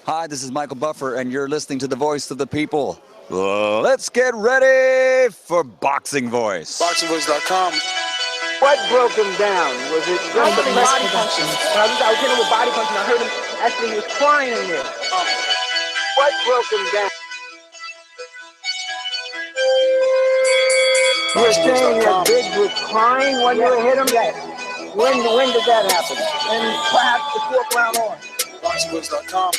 Hi, this is Michael Buffer, and you're listening to the voice of the people. Let's get ready for Boxing Voice. ThaBoxingvoice.com. What broke him down? Was it just the body punching? I was hitting him with body punching. I heard him actually, he was crying in there. What broke him down? You were saying that Gibbs was crying when you hit him? Yes. When did that happen? And perhaps the fourth round on. ThaBoxingvoice.com.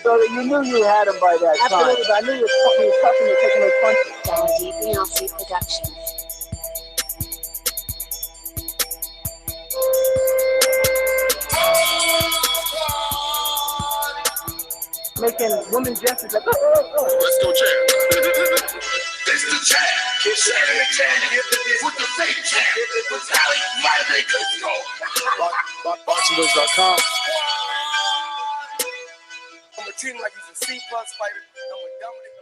So that you knew you had him by that time. Absolutely, I knew he was touching and taking those punches. Deep Productions. Making women gestures like, Let's go, champ. This is the champ. Keep sharing the champ. With the fake champ. With Tally, my go. ThaBoxingvoice.com. I'm a team like he's a C-plus fighter.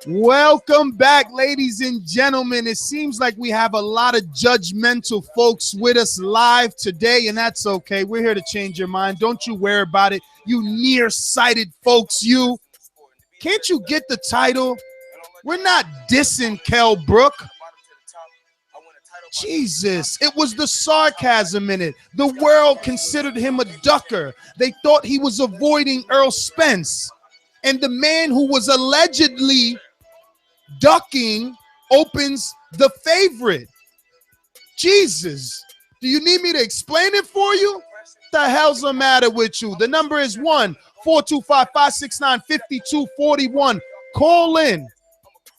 Welcome back, ladies and gentlemen. It seems like we have a lot of judgmental folks with us live today, and that's okay. We're here to change your mind. Don't you worry about it, you nearsighted folks. You can't you get the title? We're not dissing Kell Brook. Jesus, it was the sarcasm in it. The world considered him a ducker. They thought he was avoiding Errol Spence. And the man who was allegedly ducking opens the favorite. Jesus, do you need me to explain it for you? What the hell's the matter with you? The number is 1-425-569-5241. Call in.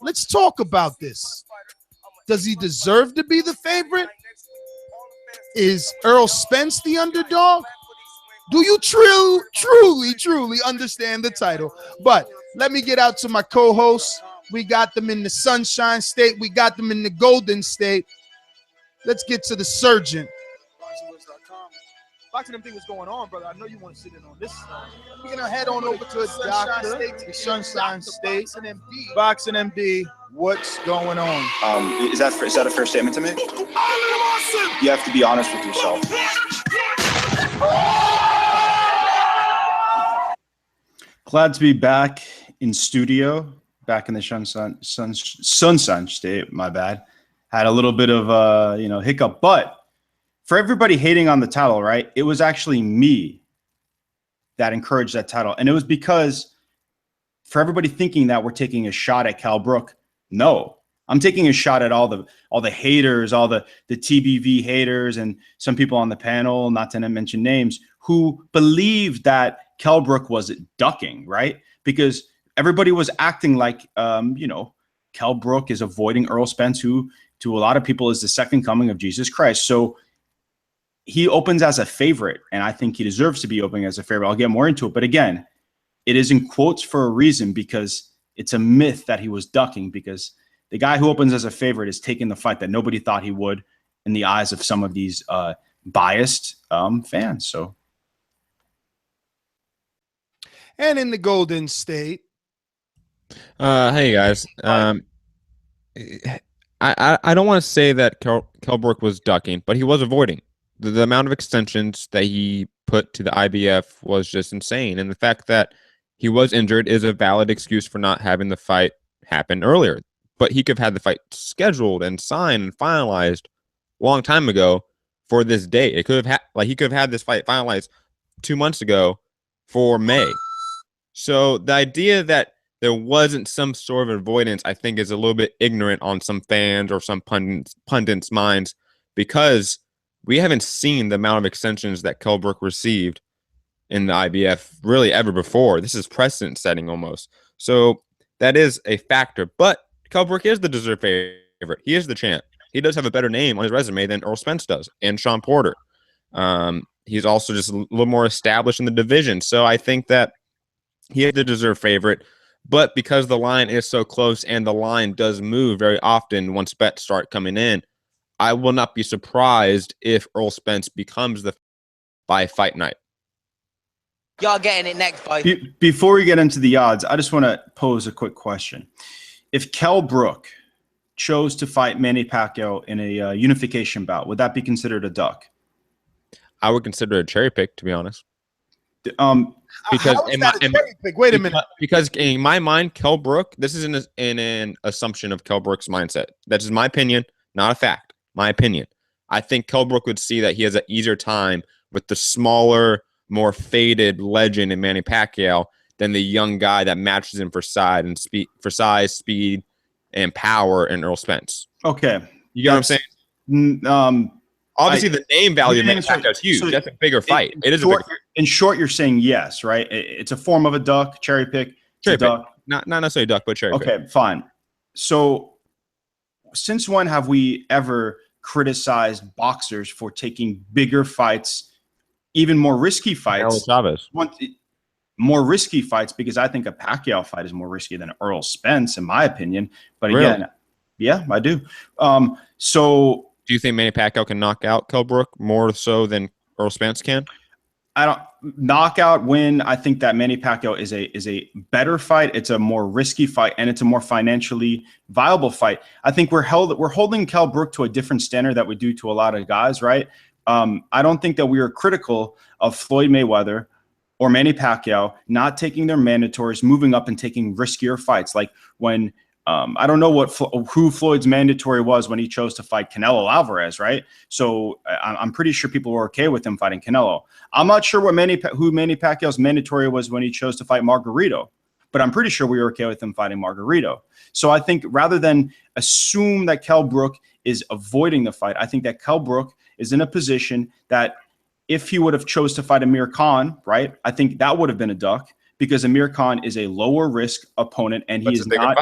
Let's talk about this. Does he deserve to be the favorite? Is Errol Spence the underdog? Do you truly understand the title? But let me get out to my co-hosts. We got them in the Sunshine State. We got them in the Golden State. Let's get to the surgeon. Boxing them thing was going on, brother. I know you want to sit in on this. We're going to head on over to a doctor, the Sunshine State. Boxing MD, what's going on? Is that a fair statement to make? You have to be honest with yourself. Glad to be back in studio, back in the Sunshine State. My bad. Had a little bit of hiccup, but for everybody hating on the title, right? It was actually me that encouraged that title, and it was because for everybody thinking that we're taking a shot at Kell Brook, no, I'm taking a shot at all the haters, all the TBV haters, and some people on the panel, not to mention names, who believed that Kell Brook was ducking, right? Because everybody was acting like, Kell Brook is avoiding Errol Spence, who to a lot of people is the second coming of Jesus Christ. So he opens as a favorite, and I think he deserves to be opening as a favorite. I'll get more into it. But again, it is in quotes for a reason, because it's a myth that he was ducking, because the guy who opens as a favorite is taking the fight that nobody thought he would in the eyes of some of these biased fans. So. And in the Golden State. Hey guys. I don't want to say that Kell Brook was ducking, but he was avoiding. The amount of extensions that he put to the IBF was just insane. And the fact that he was injured is a valid excuse for not having the fight happen earlier. But he could have had the fight scheduled and signed and finalized a long time ago for this date. It could have he could have had this fight finalized 2 months ago for May. So the idea that there wasn't some sort of avoidance, I think, is a little bit ignorant on some fans or some pundits' minds, because we haven't seen the amount of extensions that Kell Brook received in the IBF really ever before. This is precedent setting almost. So that is a factor. But Kell Brook is the deserved favorite. He is the champ. He does have a better name on his resume than Errol Spence does and Sean Porter. He's also just a little more established in the division. So I think that he is the deserved favorite. But because the line is so close and the line does move very often once bets start coming in, I will not be surprised if Errol Spence becomes the by fight night. Y'all getting it next, boy. Before we get into the odds, I just want to pose a quick question. If Kell Brook chose to fight Manny Pacquiao in a unification bout, would that be considered a duck? I would consider it a cherry pick, to be honest. Because how is that a cherry pick? Wait a minute. Because in my mind, Kell Brook, this is an assumption of Kell Brook's mindset. That is my opinion, not a fact. My opinion. I think Kell Brook would see that he has an easier time with the smaller, more faded legend in Manny Pacquiao than the young guy that matches him for size, speed, and power in Errol Spence. Okay, you get what I'm saying? Obviously, the name value of Manny Pacquiao is huge. That's a bigger fight. It is short, a bigger. In short, you're saying yes, right? It's a form of a duck, cherry pick. Cherry pick. Duck. Not necessarily duck, but cherry pick. Okay, fine. So, since when have we ever criticized boxers for taking bigger fights, even more risky fights? Chavez. More risky fights, because I think a Pacquiao fight is more risky than Errol Spence, in my opinion. But again, really? Yeah, I do. So, do you think Manny Pacquiao can knock out Kell Brook more so than Errol Spence can? I don't knockout win. I think that Manny Pacquiao is a better fight. It's a more risky fight, and it's a more financially viable fight. I think we're holding Kell Brook to a different standard that we do to a lot of guys, right? I don't think that we are critical of Floyd Mayweather or Manny Pacquiao not taking their mandatories, moving up and taking riskier fights. Like when I don't know who Floyd's mandatory was when he chose to fight Canelo Alvarez, right? So I'm pretty sure people were okay with him fighting Canelo. I'm not sure who Manny Pacquiao's mandatory was when he chose to fight Margarito, but I'm pretty sure we were okay with him fighting Margarito. So I think rather than assume that Kell Brook is avoiding the fight, I think that Kell Brook is in a position that if he would have chose to fight Amir Khan, right, I think that would have been a duck, because Amir Khan is a lower risk opponent, and he's not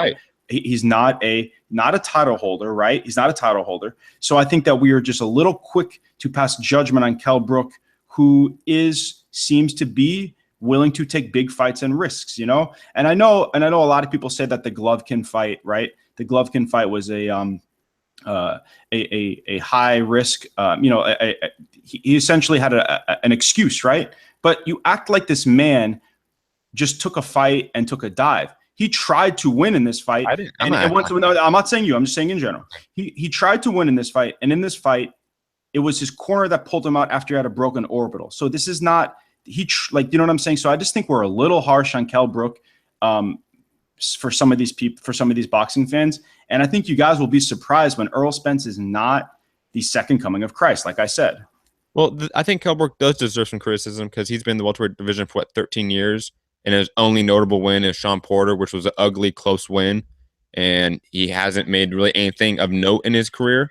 a title holder, right? He's not a title holder. So I think that we are just a little quick to pass judgment on Kell Brook, who seems to be willing to take big fights and risks, you know? And I know a lot of people say that the Golovkin fight, right? The Golovkin fight was a high risk, he essentially had an excuse, right? But you act like this man just took a fight and took a dive. He tried to win in this fight. I'm not saying you. I'm just saying in general. He tried to win in this fight, and in this fight, it was his corner that pulled him out after he had a broken orbital. So this is not you know what I'm saying. So I just think we're a little harsh on Kell Brook for some of these people, for some of these boxing fans, and I think you guys will be surprised when Errol Spence is not the second coming of Christ, like I said. Well, I think Kell Brook does deserve some criticism because he's been in the welterweight division for 13 years. And his only notable win is Sean Porter, which was an ugly, close win. And he hasn't made really anything of note in his career.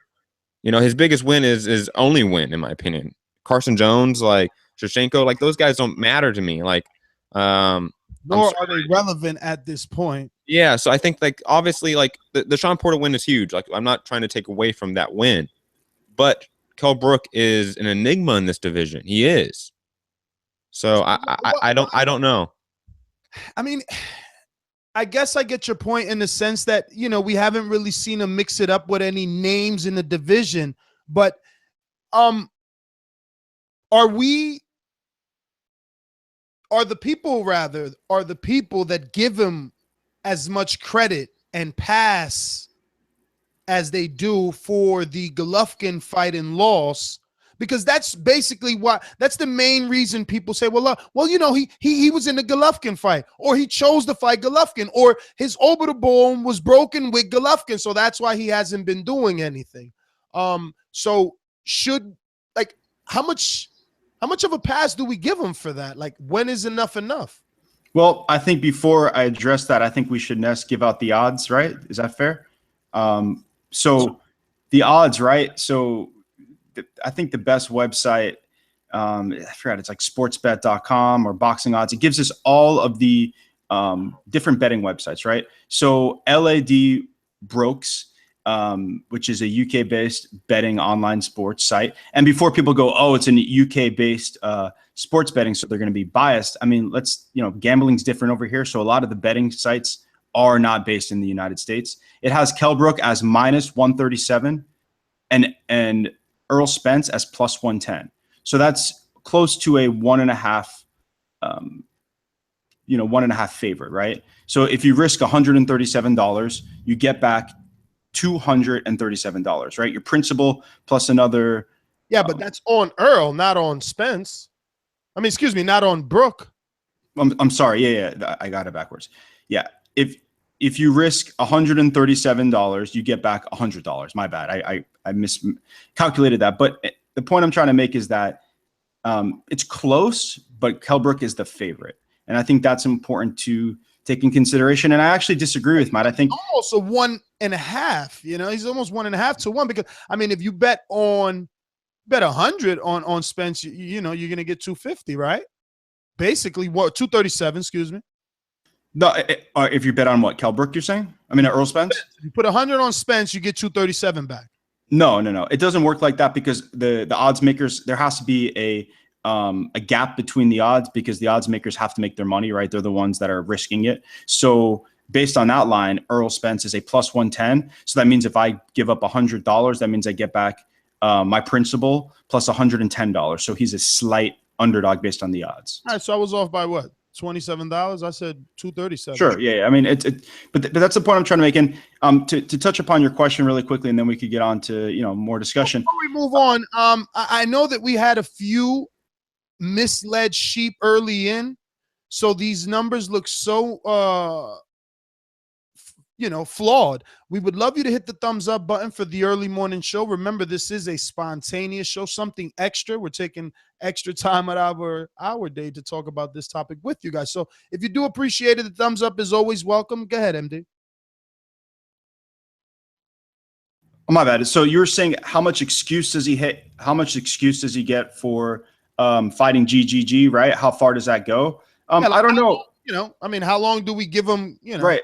You know, his biggest win is his only win, in my opinion. Carson Jones, like Shevchenko, like those guys don't matter to me. Like, nor are they relevant at this point. Yeah, so I think, like, obviously, like the Sean Porter win is huge. Like, I'm not trying to take away from that win, but Kell Brook is an enigma in this division. He is. So I don't know. I mean, I guess I get your point in the sense that, you know, we haven't really seen him mix it up with any names in the division, but are the people that give him as much credit and pass as they do for the Golovkin fight and loss? Because that's basically that's the main reason people say, well, you know, he was in the Golovkin fight, or he chose to fight Golovkin, or his orbital bone was broken with Golovkin, so that's why he hasn't been doing anything. So should, like, how much of a pass do we give him for that? Like, when is enough enough? Well, I think before I address that, I think we should give out the odds, right? Is that fair? So the odds, right? So I think the best website, I forgot, it's like sportsbet.com or boxing odds. It gives us all of the different betting websites, right? So Ladbrokes, which is a UK-based betting online sports site. And before people go, oh, it's an UK-based sports betting, so they're going to be biased. I mean, gambling's different over here. So a lot of the betting sites are not based in the United States. It has Kell Brook as -137 and Errol Spence as +110. So that's close to a 1.5, 1.5 favorite, right? So if you risk $137, you get back $237, right? Your principal plus another. Yeah, but that's on Earl, not on Spence. I mean, excuse me, not on Brook. I'm sorry. Yeah, I got it backwards. Yeah, if you risk $137, you get back $100. My bad. I miscalculated that. But the point I'm trying to make is that it's close, but Kell Brook is the favorite, and I think that's important to take in consideration. And I actually disagree with Matt. I think almost a 1.5. You know, he's almost 1.5 to 1 because I mean, if you bet 100 on Spence, you know, you're gonna get 250, right? Basically, what 237? Excuse me. No, if you bet on what, Kell Brook, you're saying? I mean, Errol Spence? If you put 100 on Spence, you get 237 back. No. It doesn't work like that because the odds makers, there has to be a gap between the odds because the odds makers have to make their money, right? They're the ones that are risking it. So based on that line, Errol Spence is a plus 110. So that means if I give up $100, that means I get back my principal plus $110. So he's a slight underdog based on the odds. All right, so I was off by what? $27. I said 237. Sure. Yeah. I mean, but that's the point I'm trying to make. And to touch upon your question really quickly, and then we could get on to, you know, more discussion. Before we move on, I know that we had a few misled sheep early in, so these numbers look so you know, flawed. We would love you to hit the thumbs up button for the early morning show. Remember, this is a spontaneous show, something extra. We're taking extra time at our day to talk about this topic with you guys. So if you do appreciate it, the thumbs up is always welcome. Go ahead, MD. Oh, my bad. So you're saying how much excuse does he hit? How much excuse does he get for fighting GGG, right? How far does that go? Yeah, I don't know. You know, I mean, how long do we give him, you know? Right.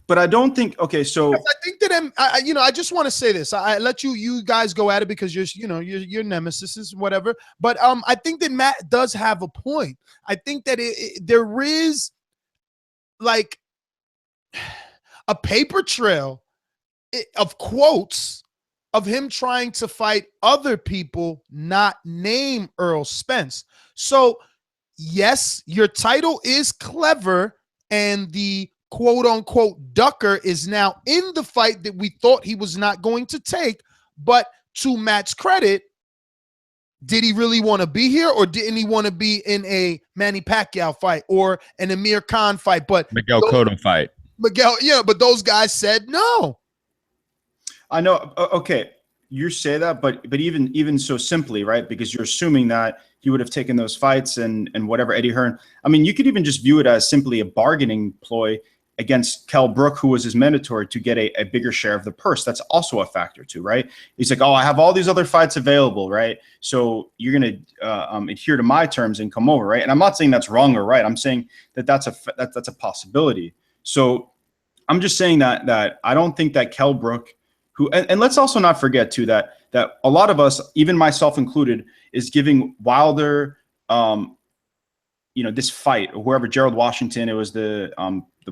But I don't think, okay, so. I think that, I just want to say this. I let you guys go at it because you're nemesis, whatever. But I think that Matt does have a point. I think that there is like a paper trail of quotes of him trying to fight other people, not name Errol Spence. So, yes, your title is clever, and the quote-unquote ducker is now in the fight that we thought he was not going to take. But to Matt's credit, did he really want to be here, or didn't he want to be in a Manny Pacquiao fight or an Amir Khan fight? But Miguel Cotto fight. Miguel, yeah, but those guys said no. I know. Okay, you say that, but even so simply, right? Because you're assuming that he would have taken those fights and whatever, Eddie Hearn. I mean, you could even just view it as simply a bargaining ploy against Kell Brook, who was his mandatory, to get a bigger share of the purse. That's also a factor too, right? He's like, oh, I have all these other fights available, right? So you're going to adhere to my terms and come over, right? And I'm not saying that's wrong or right. I'm saying that that's a possibility. So I'm just saying that I don't think that Kell Brook, who, and let's also not forget too that a lot of us, even myself included, is giving Wilder, this fight, or whoever, Gerald Washington, it was the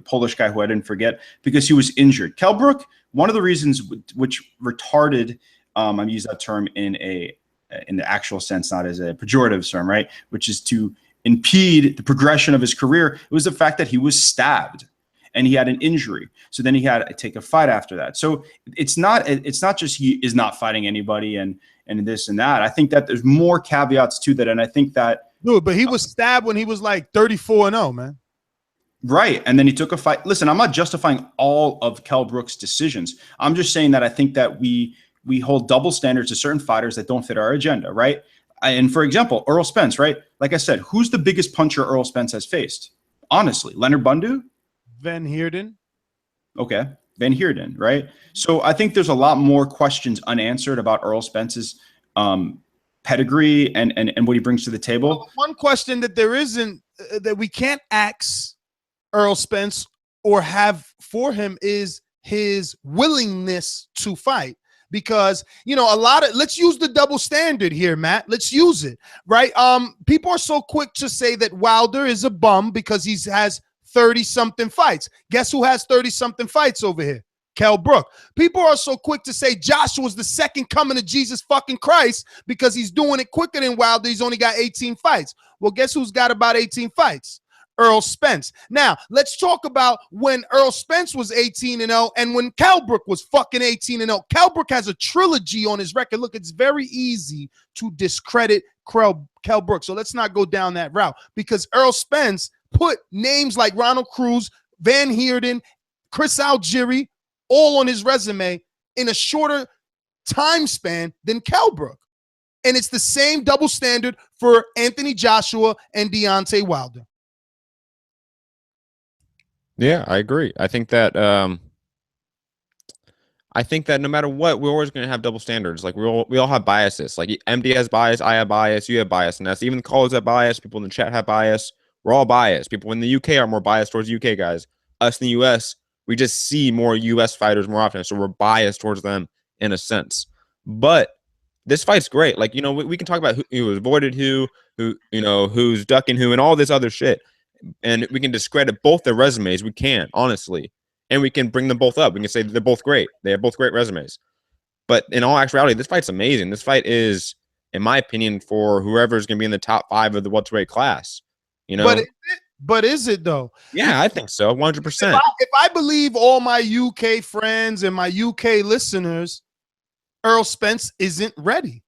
Polish guy who I didn't forget, because he was injured. Kell Brook, one of the reasons which retarded, I use that term in the actual sense, not as a pejorative term, right? Which is to impede the progression of his career. It was the fact that he was stabbed and he had an injury. So then he had to take a fight after that. So it's not just he is not fighting anybody and this and that. I think that there's more caveats to that. And I think that, dude, but he was stabbed when he was like 34-0, man. Right. And then he took a fight. Listen, I'm not justifying all of Kell Brook's decisions. I'm just saying that I think that we hold double standards to certain fighters that don't fit our agenda, right? And for example, Errol Spence, right? Like I said, who's the biggest puncher Errol Spence has faced? Honestly, Leonard Bundu? Van Heerden. Okay. Van Heerden, right? So I think there's a lot more questions unanswered about Errol Spence's pedigree and what he brings to the table. Well, one question that there isn't, that we can't ask Errol Spence or have for him, is his willingness to fight. Because, let's use the double standard here, Matt. Let's use it, right? People are so quick to say that Wilder is a bum because he has 30-something fights. Guess who has 30-something fights over here? Kell Brook. People are so quick to say Joshua's the second coming of Jesus fucking Christ because he's doing it quicker than Wilder. He's only got 18 fights. Well, guess who's got about 18 fights? Errol Spence. Now, let's talk about when Errol Spence was 18-0 and when Kell Brook was fucking 18-0. Kell Brook has a trilogy on his record. Look, it's very easy to discredit Kell Brook. So let's not go down that route because Errol Spence put names like Ronald Cruz, Van Heerden, Chris Algieri all on his resume in a shorter time span than Kell Brook. And it's the same double standard for Anthony Joshua and Deontay Wilder. Yeah, I agree. I think that no matter what, we're always going to have double standards. Like we all have biases. Like MD has bias, I have bias, you have bias, and that's even the callers have bias. People in the chat have bias. We're all biased. People in the UK are more biased towards UK guys. Us in the US, we just see more US fighters more often, so we're biased towards them in a sense. But this fight's great. Like, we can talk about who avoided who, who's ducking who, and all this other shit. And we can discredit both their resumes. We can, honestly. And we can bring them both up. We can say they're both great. They have both great resumes. But in all actuality, this fight's amazing. This fight is, in my opinion, for whoever's going to be in the top 5 of the welterweight class. But is it though? Yeah, I think so. 100%. If I believe all my UK friends and my UK listeners, Errol Spence isn't ready.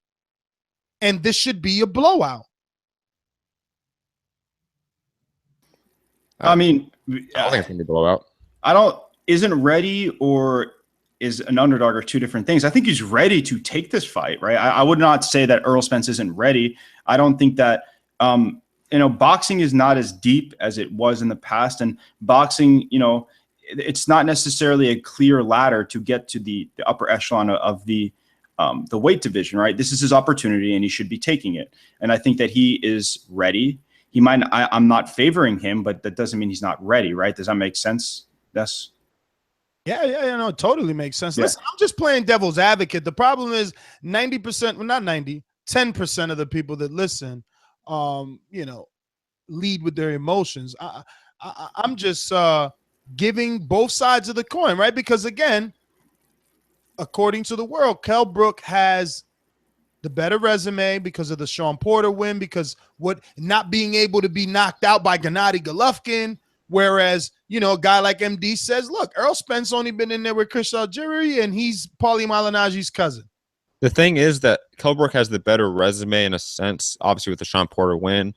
And this should be a blowout. I mean, I don't think it's going to be a blowout. Isn't ready or is an underdog are two different things. I think he's ready to take this fight, right? I would not say that Errol Spence isn't ready. I don't think that, boxing is not as deep as it was in the past. And boxing, it's not necessarily a clear ladder to get to the upper echelon of the weight division, right? This is his opportunity and he should be taking it. And I think that he is ready. He might, I'm not favoring him, but that doesn't mean he's not ready, right? Does that make sense? Yes. Yeah, no, it totally makes sense. Yeah. Listen, I'm just playing devil's advocate. The problem is 90%, well, not 90, 10% of the people that listen, lead with their emotions. I'm just giving both sides of the coin, right? Because again, according to the world, Kell Brook has the better resume because of the Sean Porter win, because not being able to be knocked out by Gennady Golovkin. Whereas, a guy like MD says, look, Errol Spence only been in there with Chris Algieri and he's Paulie Malignaggi's cousin. The thing is that Kell Brook has the better resume in a sense, obviously with the Sean Porter win,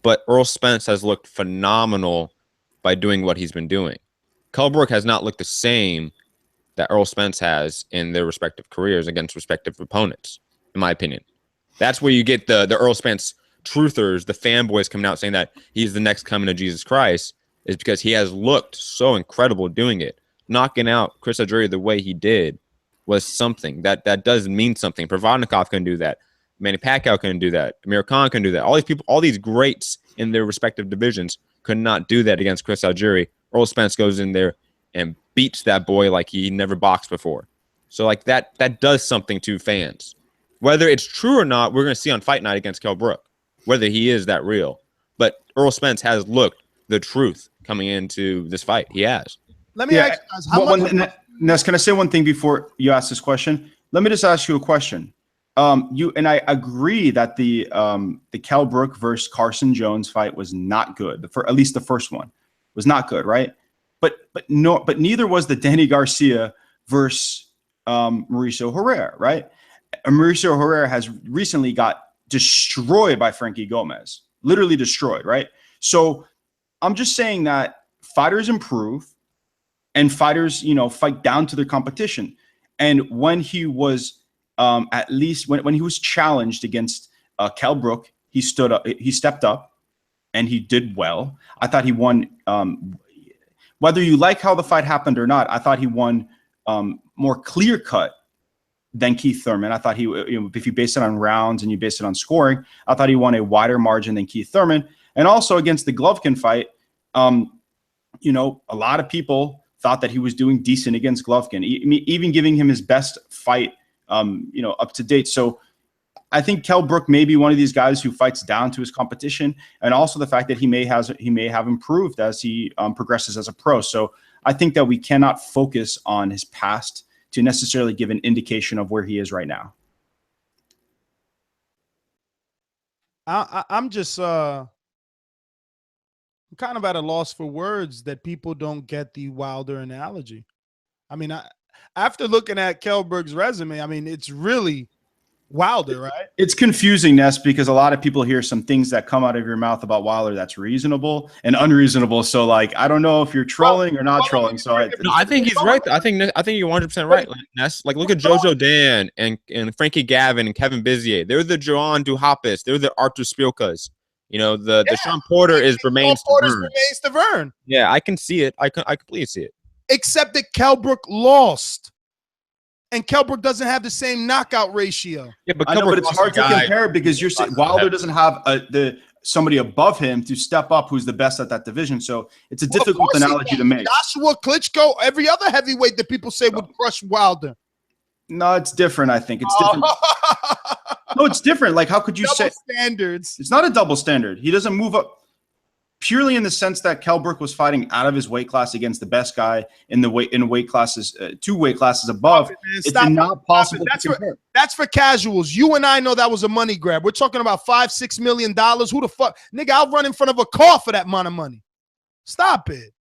but Errol Spence has looked phenomenal by doing what he's been doing. Kell Brook has not looked the same that Errol Spence has in their respective careers against respective opponents, in my opinion. That's where you get the Errol Spence truthers, the fanboys coming out saying that he's the next coming of Jesus Christ, is because he has looked so incredible doing it. Knocking out Chris Algieri the way he did was something that does mean something. Provodnikov can do that. Manny Pacquiao can do that. Amir Khan can do that. All these people, all these greats in their respective divisions could not do that against Chris Algieri. Errol Spence goes in there and beats that boy like he never boxed before. So like that does something to fans. Whether it's true or not, we're going to see on Fight Night against Kell Brook, whether he is that real. But Errol Spence has looked the truth coming into this fight. He has. Let me ask you guys, Ness, can I say one thing before you ask this question? Let me just ask you a question. You and I agree that the Kell Brook versus Carson Jones fight was not good. At least the first one was not good, right? But neither was the Danny Garcia versus Mauricio Herrera, right? And Mauricio Herrera has recently got destroyed by Frankie Gomez, literally destroyed, right? So I'm just saying that fighters improve and fighters, fight down to their competition. And when he was at least when he was challenged against Kell Brook, he stood up, he stepped up and he did well. I thought he won. Whether you like how the fight happened or not, I thought he won more clear cut than Keith Thurman. I thought if you base it on rounds and you base it on scoring, I thought he won a wider margin than Keith Thurman. And also against the Golovkin fight, a lot of people thought that he was doing decent against Golovkin, even giving him his best fight, up to date. So I think Kell Brook may be one of these guys who fights down to his competition, and also the fact that he may have improved as he progresses as a pro. So I think that we cannot focus on his past to necessarily give an indication of where he is right now. I'm just I'm kind of at a loss for words that people don't get the Wilder analogy. I mean, after looking at Kell Brook's resume, I mean, it's really Wilder, right? It's confusing, Ness, because a lot of people hear some things that come out of your mouth about Wilder that's reasonable and unreasonable. So, like, I don't know if you're trolling or not trolling. So, no, I think he's right. I think you're 100% right, Ness. Like, look at Jojo Dan and Frankie Gavin and Kevin Bizier. They're the Joan Duhapis. They're the Arthur Spielkas. You know, the Sean Porter is Romain Stavern. Yeah, I can see it. I completely see it. Except that Kell Brook lost. And Kell Brook doesn't have the same knockout ratio. Yeah, but, but it's hard to compare because you're saying Wilder doesn't have somebody above him to step up who's the best at that division. So it's a difficult analogy to make. Joshua Klitschko, every other heavyweight that people say would crush Wilder. No, it's different. I think it's different. No, it's different. Like, how could you say standards? It's not a double standard. He doesn't move up purely in the sense that Kell Brook was fighting out of his weight class against the best guy in weight classes, 2 weight classes above. It's not possible. That's for casuals. You and I know that was a money grab. We're talking about $5-6 million. Who the fuck, nigga? I'll run in front of a car for that amount of money. Stop it.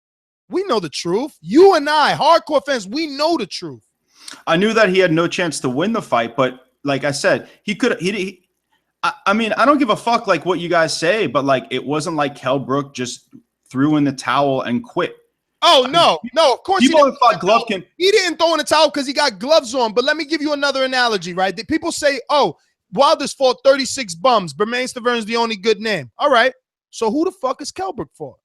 We know the truth. You and I, hardcore fans, we know the truth. I knew that he had no chance to win the fight, but like I said, he could. I mean, I don't give a fuck like what you guys say, but like it wasn't like Kell Brook just threw in the towel and quit. Oh no, of course people have thought Golovkin. He didn't throw in the towel because he got gloves on. But let me give you another analogy, right? People say, "Oh, Wilder's fought 36 bums. Romain Stavern's the only good name." All right, so who the fuck is Kell Brook for?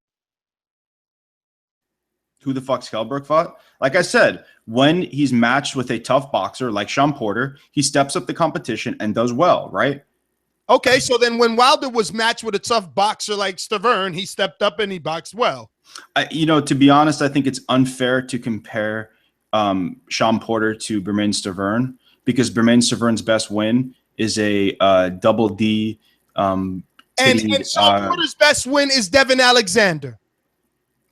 Who the fuck's Kell Brook fought? Like I said, when he's matched with a tough boxer like Sean Porter, he steps up the competition and does well, right? Okay, so then when Wilder was matched with a tough boxer like Stavern, he stepped up and he boxed well. To be honest, I think it's unfair to compare Sean Porter to Romain Stavern because Romain Stavern's best win is a double D. And Sean Porter's best win is Devin Alexander.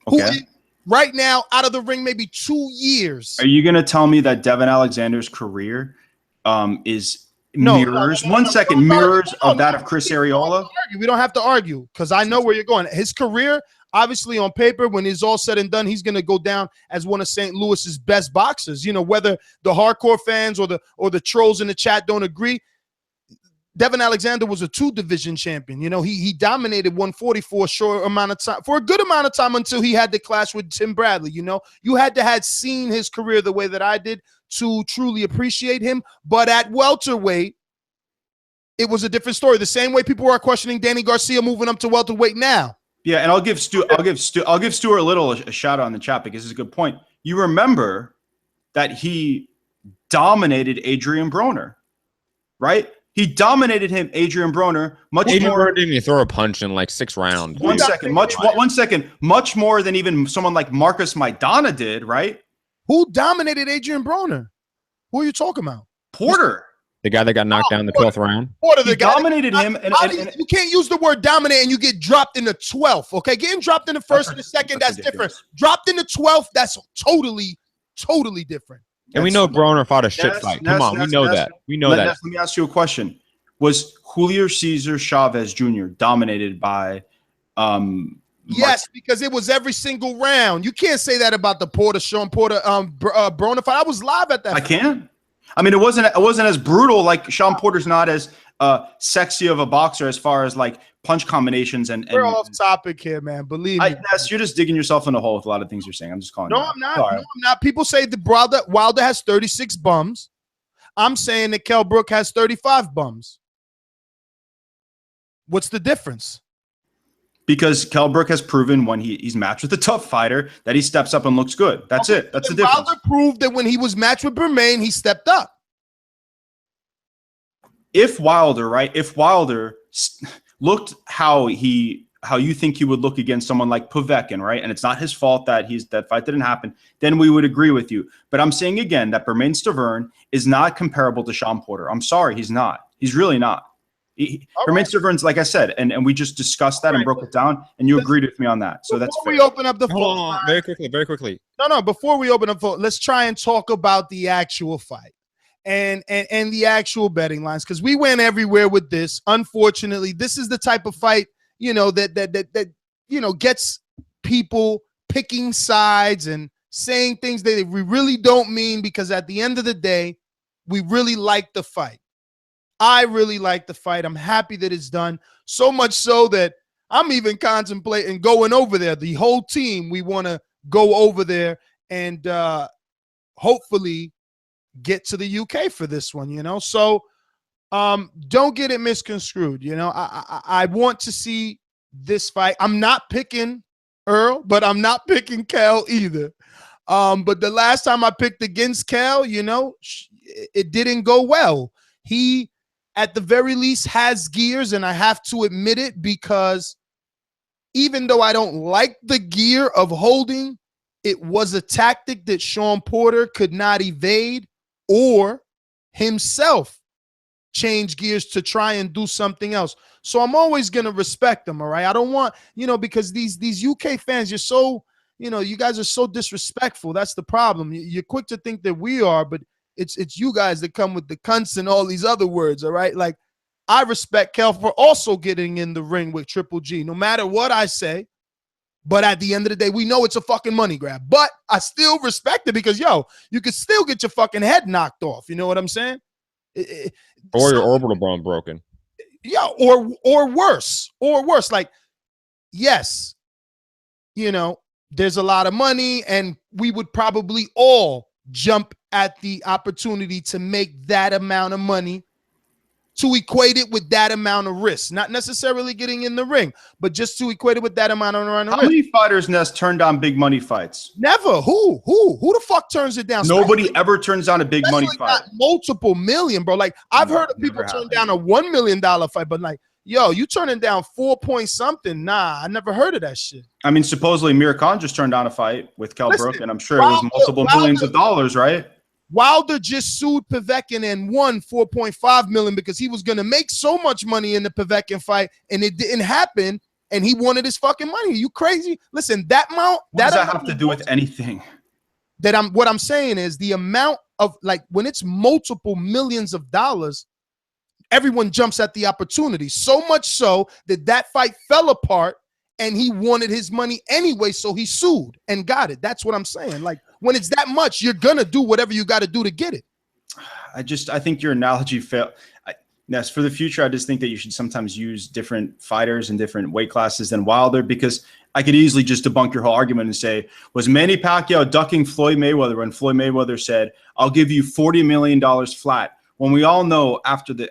Okay. Right now, out of the ring, maybe 2 years. Are you going to tell me that Devin Alexander's career is mirrors? No, 1 second, mirrors of that of Chris Arreola? We don't have to argue because I know where you're going. His career, obviously on paper, when it's all said and done, he's going to go down as one of St. Louis's best boxers. You know, whether the hardcore fans or the trolls in the chat don't agree, Devin Alexander was a 2-division champion. You know, he dominated 140 for a short amount of time, for a good amount of time until he had the clash with Tim Bradley. You know, you had to have seen his career the way that I did to truly appreciate him. But at welterweight, it was a different story. The same way people are questioning Danny Garcia moving up to welterweight now. Yeah, and I'll give Stuart Little a shout out in the chat because it's a good point. You remember that he dominated Adrian Broner, right? He dominated him, Adrian Broner, Adrian Broner didn't even throw a punch in like 6 rounds. 1 second, much more than even someone like Marcus Maidana did, right? Who dominated Adrian Broner? Who are you talking about? Porter. The guy that got knocked down in the 12th round. Porter, he dominated him. And you can't use the word dominate and you get dropped in the 12th, okay? Getting dropped in the first and the second, that's different. Dropped in the 12th, that's totally different. And we know Broner fought a shit fight. Come on, we know that. We know that. Let me ask you a question. Was Julio Cesar Chavez Jr. dominated by yes, because it was every single round. You can't say that about the Sean Porter Broner fight. I was live at that. I can't. I mean, it wasn't as brutal. Like Sean Porter's not as sexy of a boxer as far as like punch combinations and we're off topic here, man. Believe me. Yes, you're just digging yourself in a hole with a lot of things you're saying. I'm just calling. No, I'm not. No, I'm not. People say the Wilder has 36 bums. I'm saying that Kell Brook has 35 bums. What's the difference? Because Kell Brook has proven when he's matched with a tough fighter that he steps up and looks good. That's it. That's the difference. Wilder proved that when he was matched with Romain, he stepped up. If Wilder looked how you think he would look against someone like Povetkin, right? And it's not his fault that that fight didn't happen, then we would agree with you. But I'm saying again that Romain Stavern is not comparable to Sean Porter. I'm sorry, he's not. He's really not. Romain Stavern's, like I said, and we just discussed that and broke it down, and you agreed with me on that. So that's fair. We open up the floor. Very quickly. No, before we open up, let's try and talk about the actual fight. And the actual betting lines, because we went everywhere with this. Unfortunately, this is the type of fight, you know, that gets people picking sides and saying things that we really don't mean, because at the end of the day, we really like the fight. I really like the fight. I'm happy that it's done. So much so that I'm even contemplating going over there. The whole team, we want to go over there and hopefully get to the UK for this one, So don't get it misconstrued. I want to see this fight. I'm not picking Earl, but I'm not picking Kell either. But the last time I picked against Kell, it didn't go well. He, at the very least, has gears, and I have to admit it, because even though I don't like the gear of holding, it was a tactic that Sean Porter could not evade or himself change gears to try and do something else. So I'm always going to respect them, all right? I don't want, because these UK fans, you're so, you guys are so disrespectful. That's the problem. You're quick to think that we are, but it's you guys that come with the cunts and all these other words, all right? Like, I respect Kell for also getting in the ring with Triple G, no matter what I say. But at the end of the day, we know it's a fucking money grab. But I still respect it because, you could still get your fucking head knocked off. You know what I'm saying? Or your orbital bone broken. Yeah, or worse. Like, yes, there's a lot of money, and we would probably all jump at the opportunity to make that amount of money, to equate it with that amount of risk. Not necessarily getting in the ring, but just to equate it with that amount of risk. How many fighters, Ness, turned down big money fights? Never. Who the fuck turns it down? Nobody ever turns down a big money fight. Multiple million, bro. Like, I've heard of people turn down a $1 million fight, but like, you turning down 4 point something? Nah, I never heard of that shit. I mean, supposedly Mir Khan just turned down a fight with Kell Brook, and I'm sure it was multiple millions of dollars, right? Wilder just sued Povetkin and won $4.5 million because he was going to make so much money in the Povetkin fight, and it didn't happen, and he wanted his fucking money. Are you crazy? Listen, that amount. What does that have to do with anything? What I'm saying is the amount of, like, when it's multiple millions of dollars, everyone jumps at the opportunity. So much so that fight fell apart, and he wanted his money anyway, so he sued and got it. That's what I'm saying. Like, when it's that much, you're gonna do whatever you got to do to get it. I think your analogy failed. Yes, for the future, I just think that you should sometimes use different fighters in different weight classes than Wilder, because I could easily just debunk your whole argument and say, was Manny Pacquiao ducking Floyd Mayweather when Floyd Mayweather said, "I'll give you $40 million flat"? When we all know after the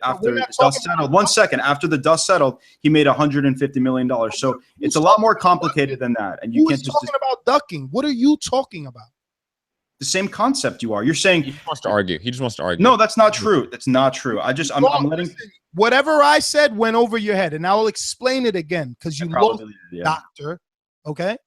dust settled, 1 second, after the dust settled, he made $150 million. So it's a lot more complicated than that. And you can't just talking about ducking. What are you talking about? The same concept you are. You're saying he just wants to argue. He just wants to argue. No, that's not true. That's not true. I'm letting whatever I said went over your head, and I will explain it again because you lost, doctor. Okay.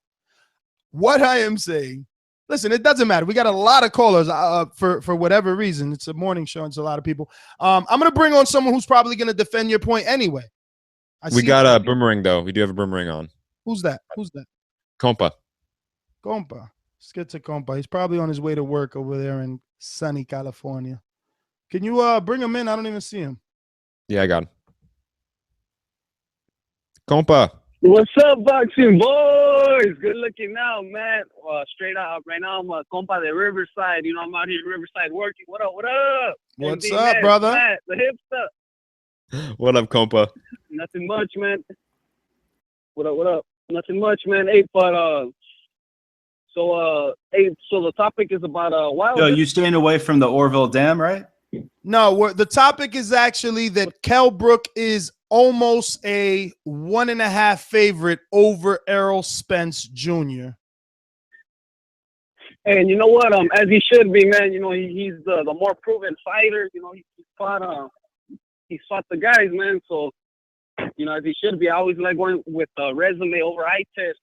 What I am saying. Listen, it doesn't matter. We got a lot of callers for whatever reason. It's a morning show, and it's a lot of people. I'm going to bring on someone who's probably going to defend your point anyway. We got a boomerang, though. We do have a boomerang on. Who's that? Compa. Let's get to Compa. He's probably on his way to work over there in sunny California. Can you bring him in? I don't even see him. Yeah, I got him. Compa. What's up, boxing boys? Good looking out, man. Straight out right now, I'm a compa de Riverside. I'm out here in Riverside working. What up? What's MD up, Matt, brother? Matt, the hipster. What up, Compa? Nothing much, man. What up? Nothing much, man. Hey, but so the topic is about Wilder. Yo, you staying away from the Orville Dam, right? No, the topic is actually that Kell Brook is almost a 1.5 favorite over Errol Spence Jr. And you know what? As he should be, man. He's the more proven fighter. He fought the guys, man. So as he should be. I always like going with resume over eye test.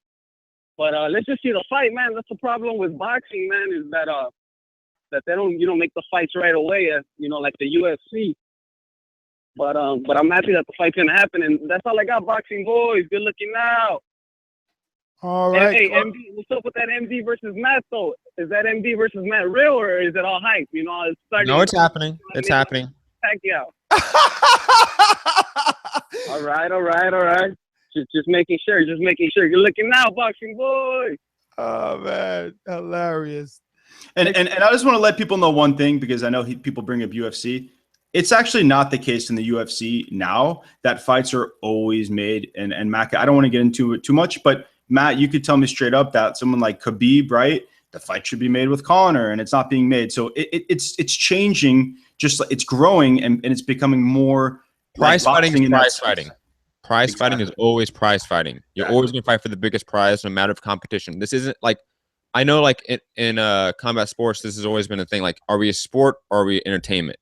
But let's just see the fight, man. That's the problem with boxing, man, is that they don't make the fights right away, like the UFC. But I'm happy that the fight's gonna happen, and that's all I got, boxing boys. Good looking out. All right. Hey, MD, what's up with that MD versus Matt though? Is that MD versus Matt real, or is it all hype? No, it's happening. It's happening. Pacquiao. All right. Just making sure. You're looking now, boxing boy. Oh man, hilarious. And I just want to let people know one thing, because I know people bring up UFC. It's actually not the case in the UFC now that fights are always made. And Matt, I don't want to get into it too much, but Matt, you could tell me straight up that someone like Khabib, right? The fight should be made with Conor, and it's not being made. So it's changing, just like it's growing, and it's becoming more prize like fighting. Is prize sense. fighting. Prize fighting is always prize fighting. You're always going to fight for the biggest prize, no matter of competition. This isn't like, I know, like in combat sports, this has always been a thing. Like, are we a sport or are we entertainment?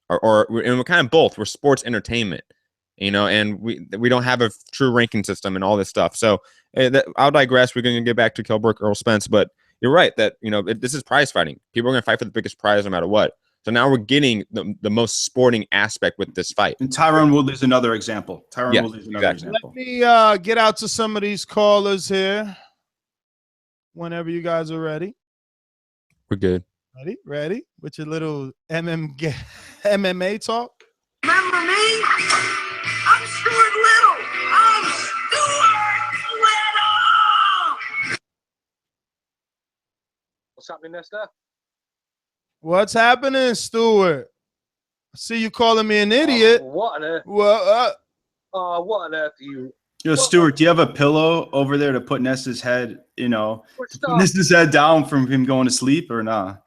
And we're kind of both. We're sports entertainment, and we don't have a true ranking system and all this stuff. So I'll digress. We're going to get back to Kell Brook, Errol Spence, but you're right that this is prize fighting. People are going to fight for the biggest prize no matter what. So now we're getting the most sporting aspect with this fight. And Tyron Woodley's another example. Woodley's another example. Let me get out to some of these callers here. Whenever you guys are ready. We're good. Ready? With your little MMA talk? Remember me? I'm Stuart Little. I'm Stuart Little. What's happening, Nestor? What's happening, Stuart? I see you calling me an idiot. What on earth? Well, what on earth are you? Yo, Stuart, do you have a pillow over there to put Nestor's head, Nestor's head down from him going to sleep, or nah?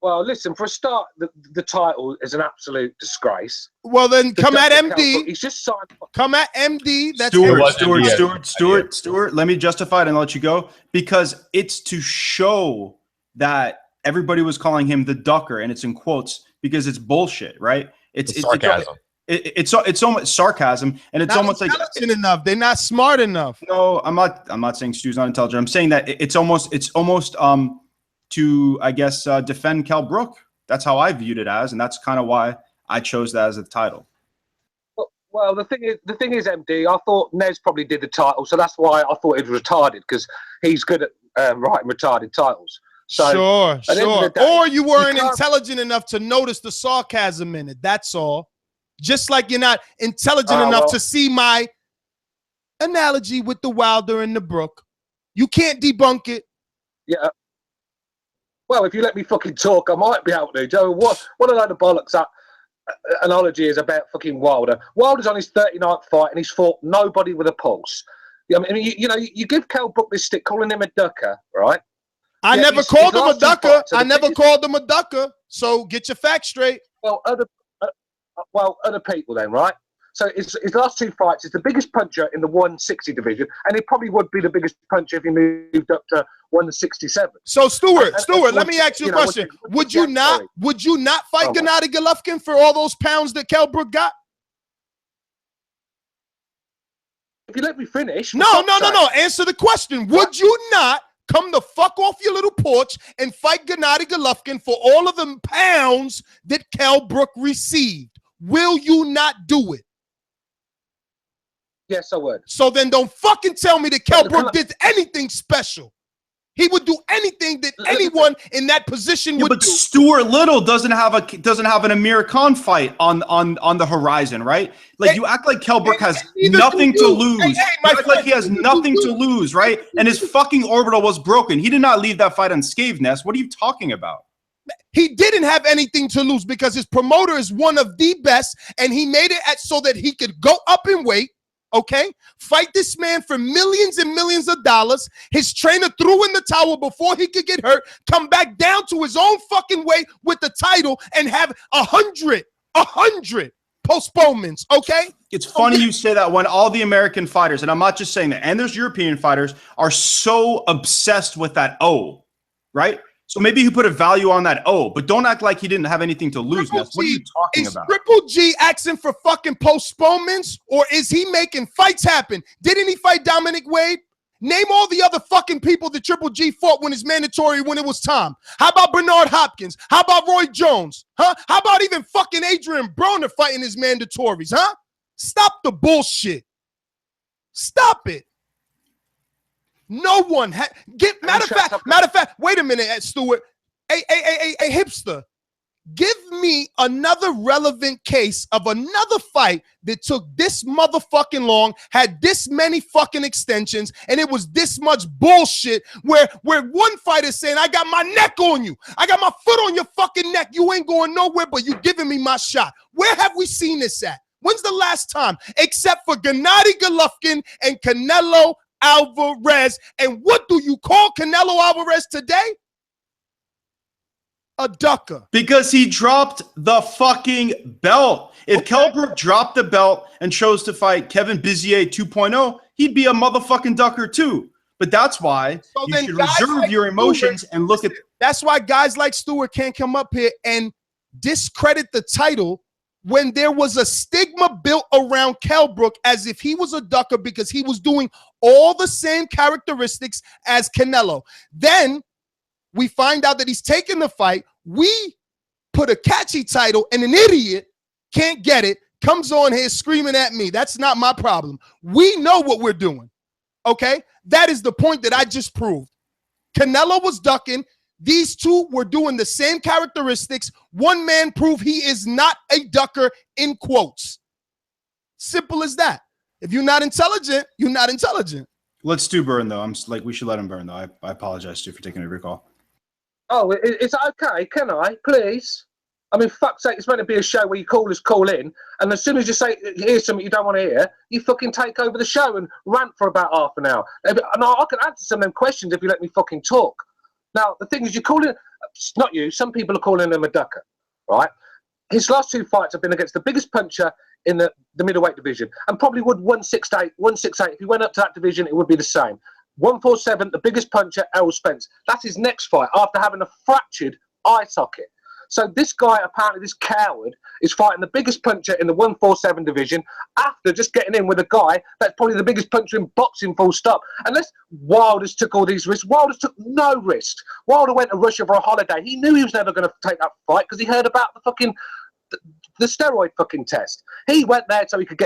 Well, listen, for a start, the title is an absolute disgrace. Well, then come at MD. He's just signed. Come at MD. That's Stuart, let me justify it and let you go, because it's to show that everybody was calling him the Ducker, and it's in quotes because it's bullshit, right? It's sarcasm. It's so much sarcasm, and it's almost like intelligent enough. They're not smart enough. No, I'm not saying Stu's not intelligent. I'm saying that it's almost to, I guess, defend Kell Brook. That's how I viewed it as, and that's kind of why I chose that as the title. Well, the thing is, MD, I thought Nez probably did the title, so that's why I thought it was retarded, because he's good at writing retarded titles. So, sure. Or you weren't intelligent enough to notice the sarcasm in it. That's all. Just like you're not intelligent enough to see my analogy with the Wilder and the Brook. You can't debunk it. Yeah. Well, if you let me fucking talk, I might be able to. Joe, what a load of bollocks that analogy is about fucking Wilder. Wilder's on his 39th fight, and he's fought nobody with a pulse. I mean, you give Kell Brook this stick, calling him a ducker, right? I never called him a ducker. I never called him a ducker. So get your facts straight. Well, other people then, right? So his last two fights, he's the biggest puncher in the 160 division, and he probably would be the biggest puncher if he moved up to 167. So Stuart, let me ask you a question. Would you not fight Gennady Golovkin for all those pounds that Kell Brook got? If you let me finish. No. Answer the question. Would you not come the fuck off your little porch and fight Gennady Golovkin for all of the pounds that Kell Brook received? Will you not do it? Yes, I would. So then don't fucking tell me that Kell Brook did anything special. He would do anything that anyone in that position would do. But Stuart Little doesn't have an Amir Khan fight on the horizon, right? Like, you act like Kell Brook has nothing to lose. You act like he has nothing to lose, right? And his fucking orbital was broken. He did not leave that fight unscathed, Ness. What are you talking about? He didn't have anything to lose because his promoter is one of the best, and he made it so that he could go up in weight. Okay, fight this man for millions and millions of dollars. His trainer threw in the towel before he could get hurt, come back down to his own fucking weight with the title, and have 100 postponements. Okay, it's funny you say that when all the American fighters, and I'm not just saying that, and there's European fighters, are so obsessed with that O, right? So maybe he put a value on that O, but don't act like he didn't have anything to lose. What are you talking about? Is Triple G asking for fucking postponements, or is he making fights happen? Didn't he fight Dominic Wade? Name all the other fucking people that Triple G fought when it's mandatory, when it was time. How about Bernard Hopkins? How about Roy Jones? Huh? How about even fucking Adrian Broner fighting his mandatories? Huh? Stop the bullshit. Stop it. No one matter of fact, wait a minute, Stuart. Hey, Hipster. Give me another relevant case of another fight that took this motherfucking long, had this many fucking extensions, and it was this much bullshit where one fighter saying, I got my neck on you. I got my foot on your fucking neck. You ain't going nowhere, but you giving me my shot. Where have we seen this at? When's the last time? Except for Gennady Golovkin and Canelo Alvarez. And what do you call Canelo Alvarez today? A ducker. Because he dropped the fucking belt. If Kell Brook dropped the belt and chose to fight Kevin Bizier 2.0, he'd be a motherfucking ducker too. But that's why you should reserve like your emotions and look at. That's why guys like Stewart can't come up here and discredit the title when there was a stigma built around Kell Brook as if he was a ducker because he was doing all the same characteristics as Canelo. Then we find out that he's taking the fight. We put a catchy title and an idiot can't get it, comes on here screaming at me. That's not my problem. We know what we're doing, okay? That is the point that I just proved. Canelo was ducking. These two were doing the same characteristics. One man proved he is not a ducker, in quotes. Simple as that. If you're not intelligent, you're not intelligent. Let Stu burn, though. We should let him burn, though. I apologize, Stu, for taking every call. Oh, is that okay? Can I, please? I mean, fuck's sake, it's meant to be a show where you callers call in, and as soon as you say, here's something you don't want to hear, you fucking take over the show and rant for about half an hour. And I can answer some of them questions if you let me fucking talk. Now, the thing is, you call it, not you, some people are calling him a ducker, right? His last two fights have been against the biggest puncher in the middleweight division, and probably would 168. If he went up to that division, it would be the same. 147, the biggest puncher, Errol Spence. That's his next fight after having a fractured eye socket. So this guy, apparently this coward, is fighting the biggest puncher in the 147 division after just getting in with a guy that's probably the biggest puncher in boxing, full stop. Unless Wilder's took all these risks. Wilder's took no risks. Wilder went to Russia for a holiday. He knew he was never going to take that fight because he heard about the steroid fucking test. He went there so he could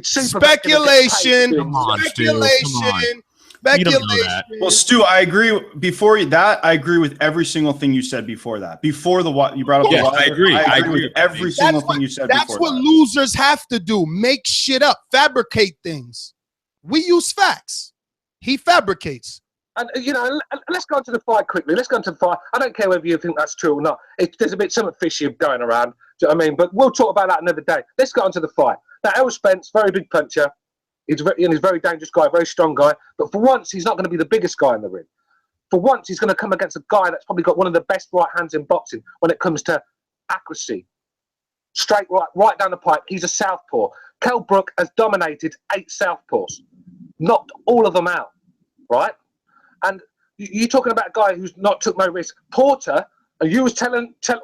super speculation. Come on, speculation. Stu, come on. Speculation. Well, Stu, I agree. Before that, I agree with every single thing you said before that. Before you brought up the Wilder, I agree. I agree with every single thing you said before. That's what losers have to do. Make shit up. Fabricate things. We use facts. He fabricates. And, let's go into the fight quickly. Let's go into the fight. I don't care whether you think that's true or not. There's a bit something fishy going around. Do you know what I mean? But we'll talk about that another day. Let's go into the fight. Now, Errol Spence, very big puncher. He's a very dangerous guy, very strong guy. But for once, he's not going to be the biggest guy in the ring. For once, he's going to come against a guy that's probably got one of the best right hands in boxing when it comes to accuracy. Straight right down the pipe. He's a southpaw. Kell Brook has dominated 8 southpaws. Knocked all of them out, right? And you're talking about a guy who's not took no risk. Porter, and you was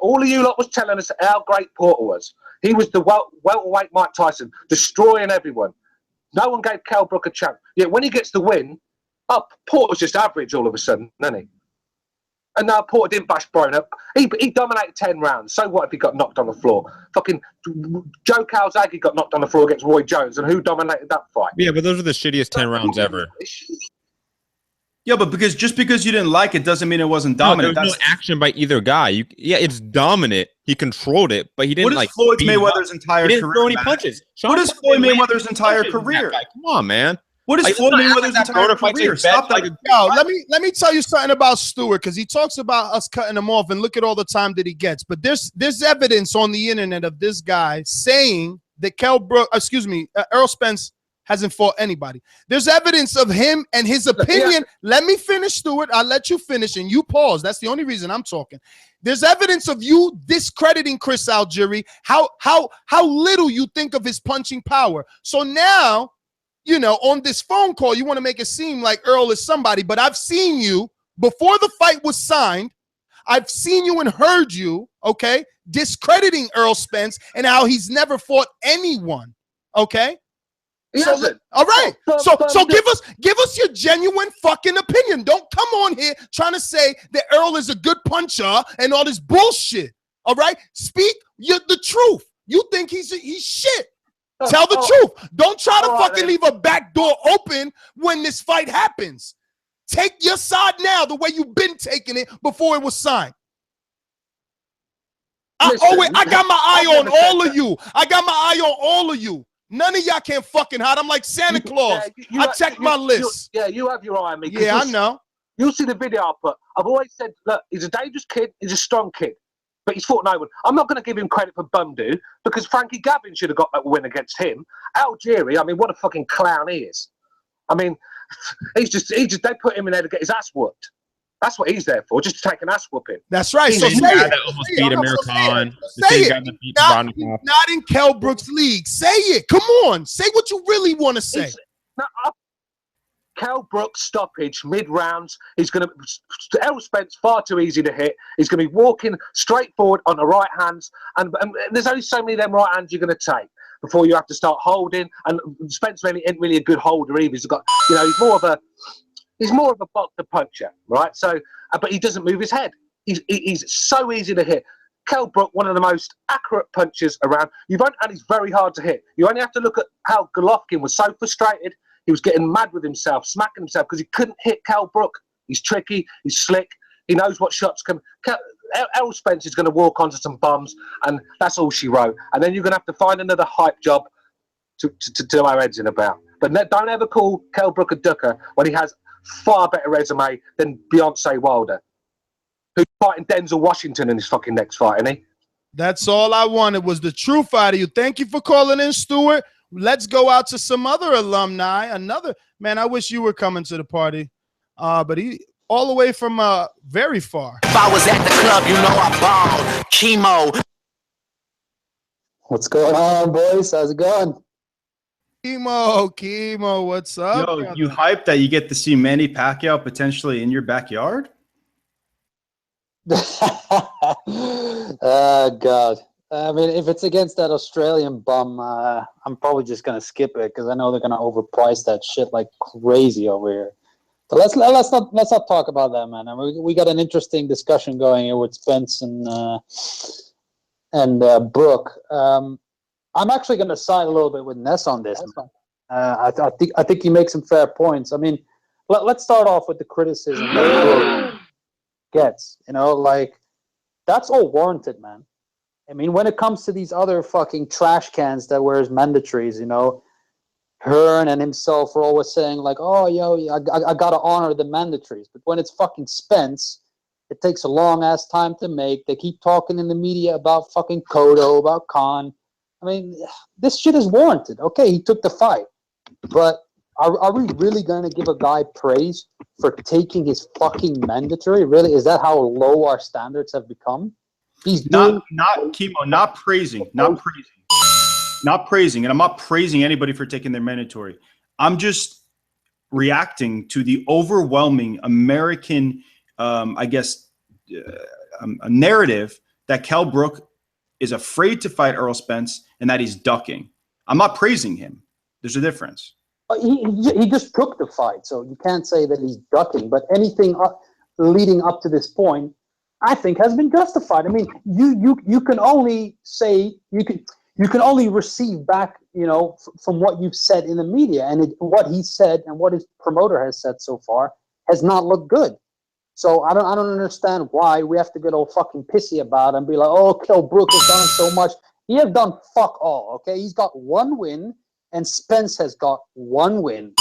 all of you lot was telling us how great Porter was. He was the welterweight Mike Tyson, destroying everyone. No one gave Kell Brook a chance. Yet when he gets the win, Porter's just average all of a sudden, isn't he? And now Porter didn't bash Brown up. He dominated 10 rounds. So what if he got knocked on the floor? Fucking Joe Calzaghe got knocked on the floor against Roy Jones, and who dominated that fight? Yeah, but those are the shittiest 10 rounds ever. Yeah, but just because you didn't like it doesn't mean it wasn't dominant. No, there was no action by either guy. It's dominant. He controlled it, but he didn't What is Floyd Mayweather's entire career? He didn't throw any punches. What is Floyd Mayweather's entire career? Come on, man. What is Floyd Mayweather's entire career? Stop that. Yo, let me tell you something about Stewart, because he talks about us cutting him off, and look at all the time that he gets. But there's evidence on the internet of this guy saying that Errol Spence hasn't fought anybody. There's evidence of him and his opinion. Let me finish, Stewart. I'll let you finish, and you pause. That's the only reason I'm talking. There's evidence of you discrediting Chris Algieri, how little you think of his punching power. So now, on this phone call, you want to make it seem like Earl is somebody, but I've seen you before the fight was signed. I've seen you and heard you, okay, discrediting Errol Spence and how he's never fought anyone, okay? All right. So give us your genuine fucking opinion. Don't come on here trying to say that Earl is a good puncher and all this bullshit. All right. Speak the truth. You think he's shit. Tell the truth. Don't try to fucking leave a back door open when this fight happens. Take your side now the way you've been taking it before it was signed. Listen, I got my eye I've on never said all of that. you. I got my eye on all of you. None of y'all can fucking hide. I'm like Santa Claus. I checked my list. You have your eye on me. Yeah, I know. You'll see the video I put. I've always said, look, he's a dangerous kid. He's a strong kid. But he's fought no one. I'm not going to give him credit for Bundu because Frankie Gavin should have got that win against him. Algieri, I mean, what a fucking clown he is. I mean, they put him in there to get his ass whooped. That's what he's there for, just to take an ass whooping. That's right. The So same say guy it. that almost Say beat it. Amir Khan. The Say same it. guy that beat Not, Bogdanov. not in Kell Brook's league. Say it. Come on. Say what you really want to say. Kell Brook stoppage mid-rounds. He's going to... Errol Spence, far too easy to hit. He's going to be walking straight forward on the right hands. And there's only so many of them right hands you're going to take before you have to start holding. And Spence really isn't really a good holder either. He's got, he's more of a boxer puncher, right? So, but he doesn't move his head. He's so easy to hit. Kell Brook, one of the most accurate punchers around. And he's very hard to hit. You only have to look at how Golovkin was so frustrated. He was getting mad with himself, smacking himself because he couldn't hit Kell Brook. He's tricky. He's slick. He knows what shots come. Errol Spence is going to walk onto some bums, and that's all she wrote. And then you're going to have to find another hype job to do our heads in about. But don't ever call Kell Brook a ducker when he has far better resume than Beyonce Wilder, who's fighting Denzel Washington in his fucking next fight, isn't he? That's all I wanted was the truth out of you. Thank you for calling in, Stuart. Let's go out to some other alumni. Man, I wish you were coming to the party. But he all the way from very far. If I was at the club, you know I balled. Chemo. What's going on, boys? How's it going? Chemo, what's up? Yo, you hyped that you get to see Manny Pacquiao potentially in your backyard? God. I mean, if it's against that Australian bum, I'm probably just gonna skip it because I know they're gonna overprice that shit like crazy over here. So let's not talk about that, man. I mean, we got an interesting discussion going here with Spence and Brook. I'm actually gonna side a little bit with Ness on this. I think he makes some fair points. I mean, let's start off with the criticism that Brook gets. That's all warranted, man. I mean, when it comes to these other fucking trash cans that wears mandatories, Hearn and himself are always saying like, oh, I got to honor the mandatories. But when it's fucking Spence, it takes a long-ass time to make. They keep talking in the media about fucking Cotto, about Khan. I mean, this shit is warranted. Okay, he took the fight. But are we really going to give a guy praise for taking his fucking mandatory? Really? Is that how low our standards have become? He's not praising, and I'm not praising anybody for taking their mandatory. I'm just reacting to the overwhelming American, a narrative that Kell Brook is afraid to fight Errol Spence and that he's ducking. I'm not praising him. There's a difference. He just took the fight, so you can't say that he's ducking. But anything leading up to this point, I think, has been justified. I mean, you can only say you can only receive back, from what you've said in the media, and what he said and what his promoter has said so far has not looked good. So I don't understand why we have to get all fucking pissy about it and be like, oh, Kell Brook has done so much. He has done fuck all. Okay, he's got one win, and Spence has got one win.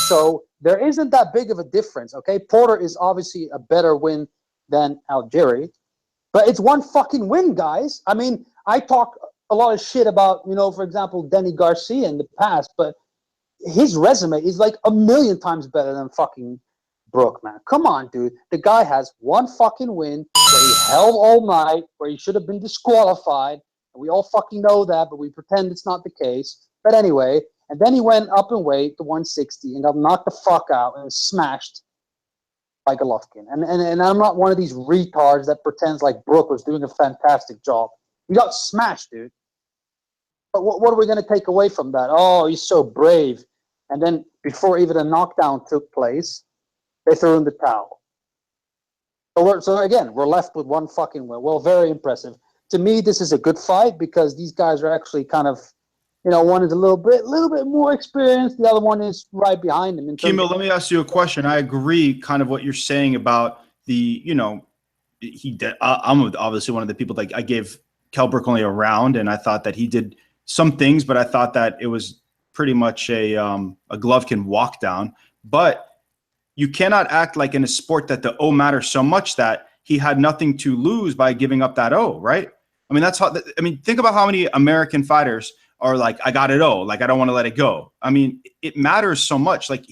So there isn't that big of a difference. Okay, Porter is obviously a better win than Algieri, but it's one fucking win, guys. I mean, I talk a lot of shit about, for example, Denny Garcia in the past, but his resume is like a million times better than fucking Brook, man. Come on, dude. The guy has one fucking win where he held all night, where he should have been disqualified. We all fucking know that, but we pretend it's not the case. But anyway, and then he went up in weight to 160 and got knocked the fuck out and smashed by Golovkin. And I'm not one of these retards that pretends like Brook was doing a fantastic job. He got smashed, dude. But what are we going to take away from that? Oh, he's so brave. And then before even a knockdown took place, they threw in the towel. So again, we're left with one fucking win. Well, very impressive. To me, this is a good fight because these guys are actually kind of, one is a little bit more experienced. The other one is right behind him. Kimo, let me ask you a question. I agree kind of what you're saying about the, he did. I'm obviously one of the people that I gave Kell Brook only a round, and I thought that he did some things, but I thought that it was pretty much a glove can walk down. But you cannot act like in a sport that the O matters so much that he had nothing to lose by giving up that O, right? I mean, that's how. I mean, think about how many American fighters are like, I got it O, like I don't want to let it go. I mean, it matters so much. Like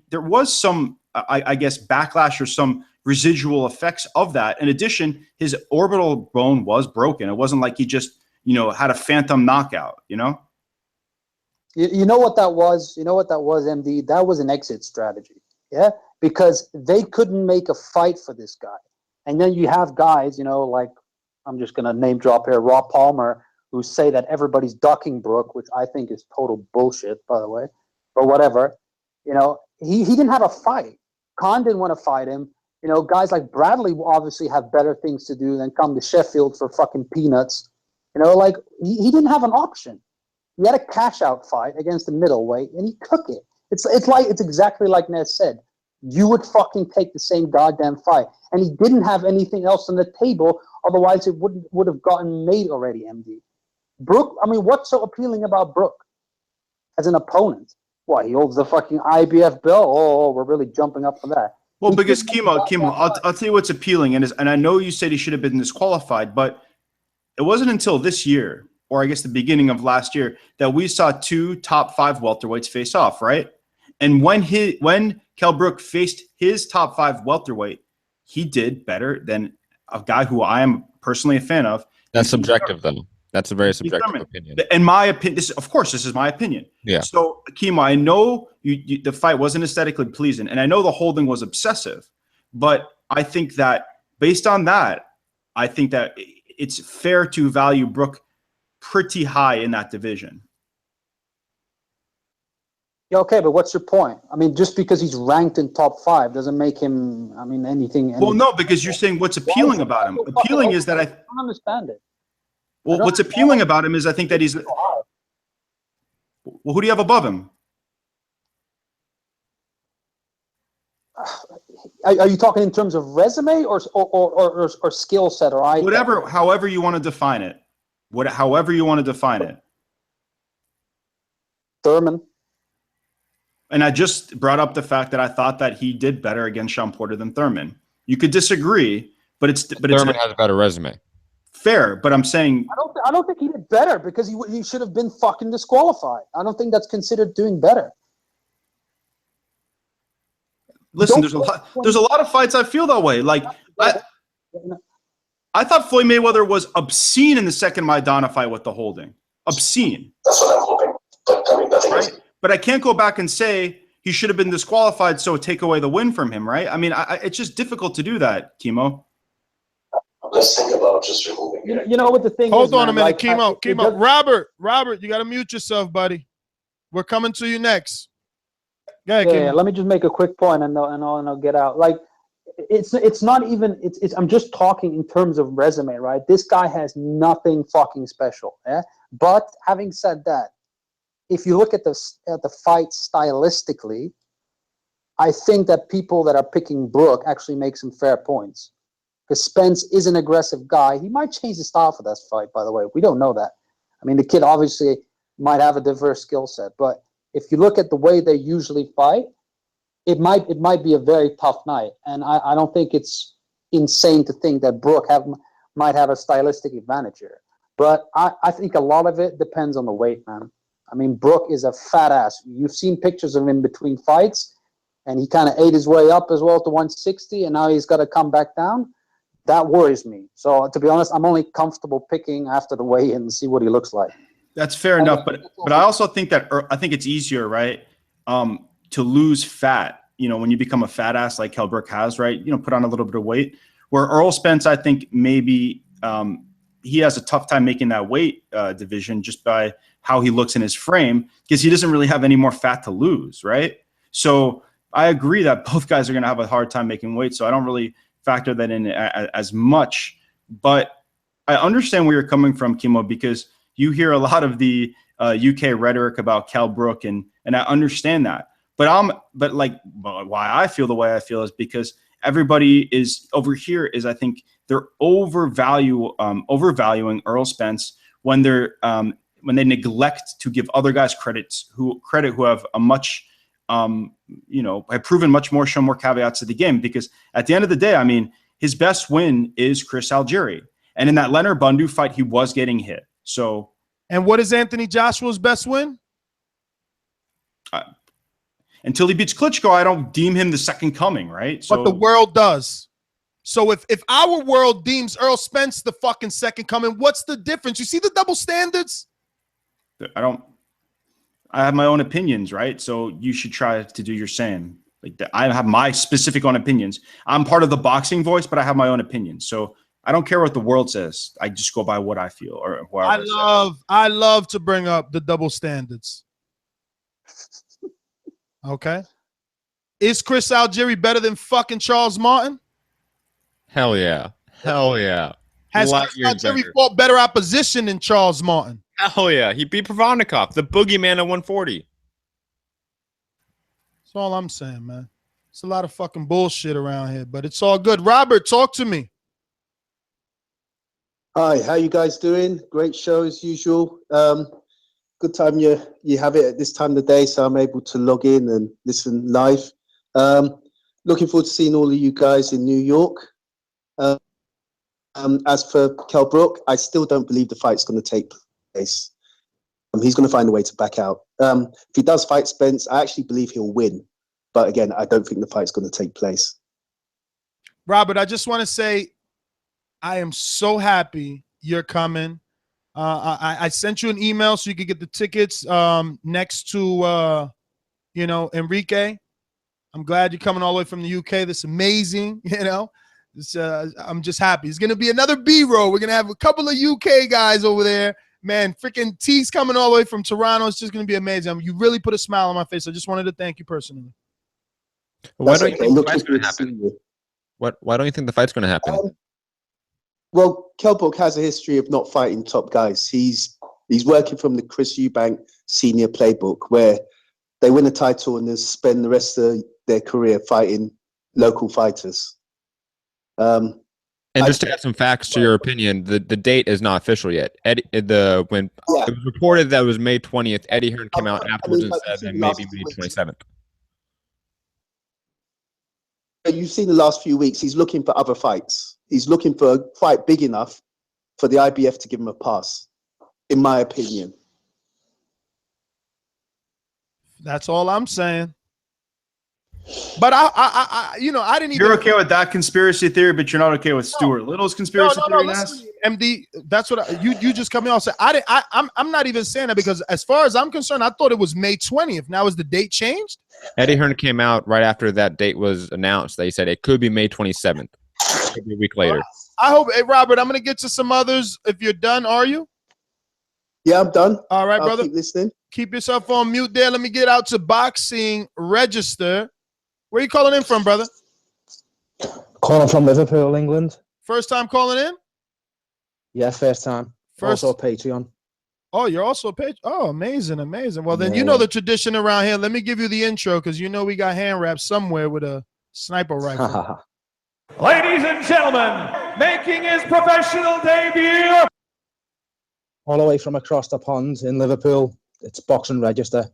there was some, I guess, backlash or some residual effects of that. In addition, his orbital bone was broken. It wasn't like he just, had a phantom knockout, You know what that was? You know what that was, MD? That was an exit strategy. Yeah? Because they couldn't make a fight for this guy. And then you have guys, like, I'm just going to name drop here, Rob Palmer, who say that everybody's ducking Brook, which I think is total bullshit, by the way. But whatever. He didn't have a fight. Khan didn't want to fight him. Guys like Bradley obviously have better things to do than come to Sheffield for fucking peanuts. Like, he didn't have an option. He had a cash-out fight against the middleweight, and he took it. It's exactly like Nez said. You would fucking take the same goddamn fight. And he didn't have anything else on the table, otherwise it would have gotten made already, MD. Brook, I mean, what's so appealing about Brook as an opponent? What, he holds the fucking IBF belt? Oh, we're really jumping up for that. Well, because Kimo, I'll tell you what's appealing, and I know you said he should have been disqualified, but it wasn't until this year, or I guess the beginning of last year, that we saw 2 top 5 welterweights face off, right? And when Kell Brook faced his top 5 welterweight, he did better than a guy who I am personally a fan of. That's subjective, though. That's a very subjective opinion. In my opinion, this is my opinion. Yeah. So, Kimo, I know the fight wasn't aesthetically pleasing, and I know the holding was obsessive, but I think that based on that, I think that it's fair to value Brook pretty high in that division. Yeah, okay, but what's your point? I mean, just because he's ranked in top 5 doesn't make him, I mean, anything. Well, no, because you're saying what's appealing about him. Appealing is that I don't understand it. Well, what's appealing about him is I think that he's. Well, who do you have above him? Are you talking in terms of resume or skill set or whatever? However you want to define it. However you want to define it. Thurman. And I just brought up the fact that I thought that he did better against Sean Porter than Thurman. You could disagree, but Thurman has a better resume. Fair, but I'm saying I don't think he did better because he should have been fucking disqualified. I don't think that's considered doing better. Listen, there's a lot of fights I feel that way. Like I thought Floyd Mayweather was obscene in the second Maidana fight with the holding. Obscene. That's what I'm hoping. But I mean, nothing. Right? But I can't go back and say he should have been disqualified, so take away the win from him, right? I mean, it's just difficult to do that, Kimo. Let's think about just removing it. You know what the thing is? Hold on a minute, like, Kimo. Robert, you got to mute yourself, buddy. We're coming to you next. Go ahead, yeah, let me just make a quick point and I'll get out. Like, it's not even. I'm just talking in terms of resume, right? This guy has nothing fucking special. Yeah. But having said that, if you look at the fight stylistically, I think that people that are picking Brook actually make some fair points. Because Spence is an aggressive guy. He might change the style for that fight, by the way. We don't know that. I mean, the kid obviously might have a diverse skill set. But if you look at the way they usually fight, it might be a very tough night. And I don't think it's insane to think that Brook might have a stylistic advantage here. But I think a lot of it depends on the weight, man. I mean, Brook is a fat ass. You've seen pictures of him between fights, and he kind of ate his way up as well to 160, and now he's got to come back down. That worries me. So to be honest, I'm only comfortable picking after the weigh-in and see what he looks like. That's fair enough, but I also think that I think it's easier, right, to lose fat. When you become a fat ass like Kell Brook has, right? Put on a little bit of weight. Where Errol Spence, I think maybe he has a tough time making that weight division just by how he looks in his frame because he doesn't really have any more fat to lose, right? So I agree that both guys are going to have a hard time making weight. So I don't really factor that in as much, but I understand where you're coming from, Kimo, because you hear a lot of the UK rhetoric about Kell Brook, and I understand that. But why I feel the way I feel is because everybody is over here is, I think, they're overvaluing Errol Spence when they neglect to give other guys credit who have a much have proven much more, shown more caveats to the game. Because at the end of the day, I mean, his best win is Chris Algieri, and in that Leonard Bundu fight, he was getting hit. So, and what is Anthony Joshua's best win? Until he beats Klitschko, I don't deem him the second coming, right? So, but the world does. So if our world deems Errol Spence the fucking second coming, what's the difference? You see the double standards? I have my own opinions, right? So you should try to do your same. Like I have my specific own opinions. I'm part of the Boxing Voice, but I have my own opinions. So I don't care what the world says. I just go by what I feel or whoever. I love to bring up the double standards. Okay. Is Chris Algieri better than fucking Charles Martin? Hell yeah. Hell yeah. Has Chris Algieri fought better opposition than Charles Martin? Hell yeah. He beat Provodnikov, the boogeyman at 140. That's all I'm saying, man. It's a lot of fucking bullshit around here, but it's all good. Robert, talk to me. Hi, how you guys doing? Great show as usual. Good time you have it at this time of the day, so I'm able to log in and listen live. Looking forward to seeing all of you guys in New York. As for Kell Brook, I still don't believe the fight's going to take place. He's going to find a way to back out. If he does fight Spence, I actually believe he'll win. But again, I don't think the fight's going to take place. Robert, I just want to say I am so happy you're coming. I sent you an email so you could get the tickets next to, Enrique. I'm glad you're coming all the way from the UK. That's amazing, I'm just happy. It's going to be another B-roll. We're going to have a couple of UK guys over there. Man, freaking T's coming all the way from Toronto. It's just going to be amazing. You really put a smile on my face. I just wanted to thank you personally. Why don't you think the fight's going to happen? Why don't you think the fight's going to happen? Well, Kell Brook has a history of not fighting top guys. He's working from the Chris Eubank senior playbook, where they win a title and then spend the rest of their career fighting local fighters. And just to add some facts to your opinion, the date is not official yet. It was reported that it was May 20th, Eddie Hearn came out afterwards and said that maybe May 27th. You've seen the last few weeks, he's looking for other fights. He's looking for a fight big enough for the IBF to give him a pass, in my opinion. That's all I'm saying. But I didn't even. You're okay with that conspiracy theory, but you're not okay with Stuart Little's conspiracy theory. Listen, MD, that's what you just cut me off. I'm not even saying that because as far as I'm concerned, I thought it was May 20th. Now is the date changed? Eddie Hearn came out right after that date was announced. They said it could be May 27th. Could be a week later. I hope. Hey, Robert, I'm going to get to some others. If you're done, are you? Yeah, I'm done. All right, brother. Keep listening. Keep yourself on mute there. Let me get out to Boxing Register. Where are you calling in from, brother? Calling from Liverpool, England. First time calling in? Yeah, first time. Also Patreon. Oh, you're also a Patreon? Oh, amazing, amazing. Well, then you know the tradition around here. Let me give you the intro because we got hand wraps somewhere with a sniper rifle. Ladies and gentlemen, making his professional debut. All the way from across the pond in Liverpool, it's Boxing Register.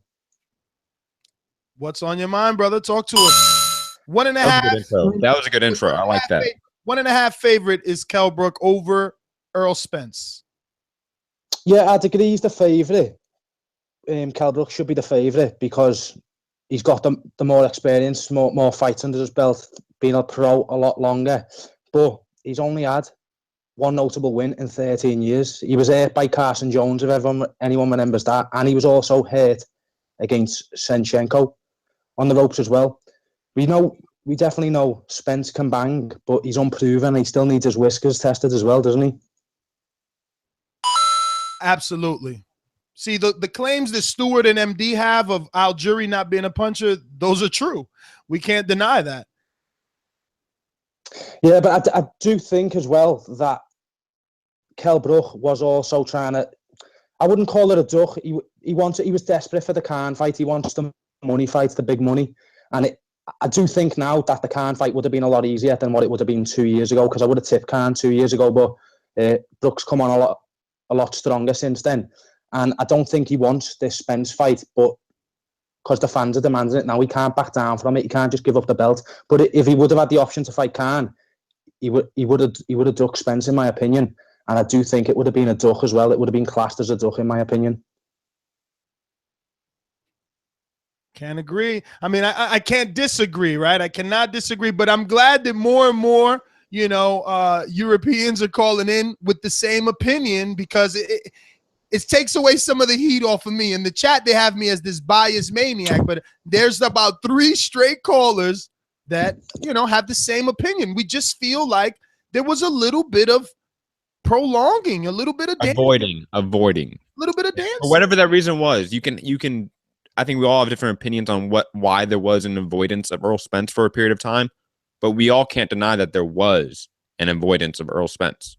What's on your mind, brother? Talk to us. 1.5. That was a good intro. I like that. 1.5 favorite is Kell Brook over Errol Spence. Yeah, I'd agree he's the favourite. Kell Brook should be the favourite because he's got the more experience, more fights under his belt, been a pro a lot longer. But he's only had one notable win in 13 years. He was hurt by Carson Jones, if anyone remembers that. And he was also hurt against Senchenko on the ropes as well. We definitely know Spence can bang, but he's unproven. He still needs his whiskers tested as well, doesn't he? Absolutely. See, the claims that Stewart and MD have of Algieri not being a puncher, those are true. We can't deny that. Yeah, but I do think as well that Kell Brook was also trying to, I wouldn't call it a duck. He was desperate for the Khan fight. He wants the money fight, the big money. And I do think now that the Khan fight would have been a lot easier than what it would have been 2 years ago, because I would have tipped Khan 2 years ago, but Brook's come on a lot stronger since then. And I don't think he wants this Spence fight, but because the fans are demanding it now, he can't back down from it. He can't just give up the belt. But if he would have had the option to fight Khan, he would have ducked Spence, in my opinion. And I do think it would have been a duck as well. It would have been classed as a duck, in my opinion. Can't agree. I mean, I can't disagree, right? I cannot disagree, but I'm glad that more and more, Europeans are calling in with the same opinion, because it takes away some of the heat off of me. In the chat, they have me as this biased maniac, but there's about 3 straight callers that, have the same opinion. We just feel like there was a little bit of prolonging, a little bit of avoiding, a little bit of dancing. For whatever that reason was. You can. I think we all have different opinions on why there was an avoidance of Errol Spence for a period of time, but we all can't deny that there was an avoidance of Errol Spence.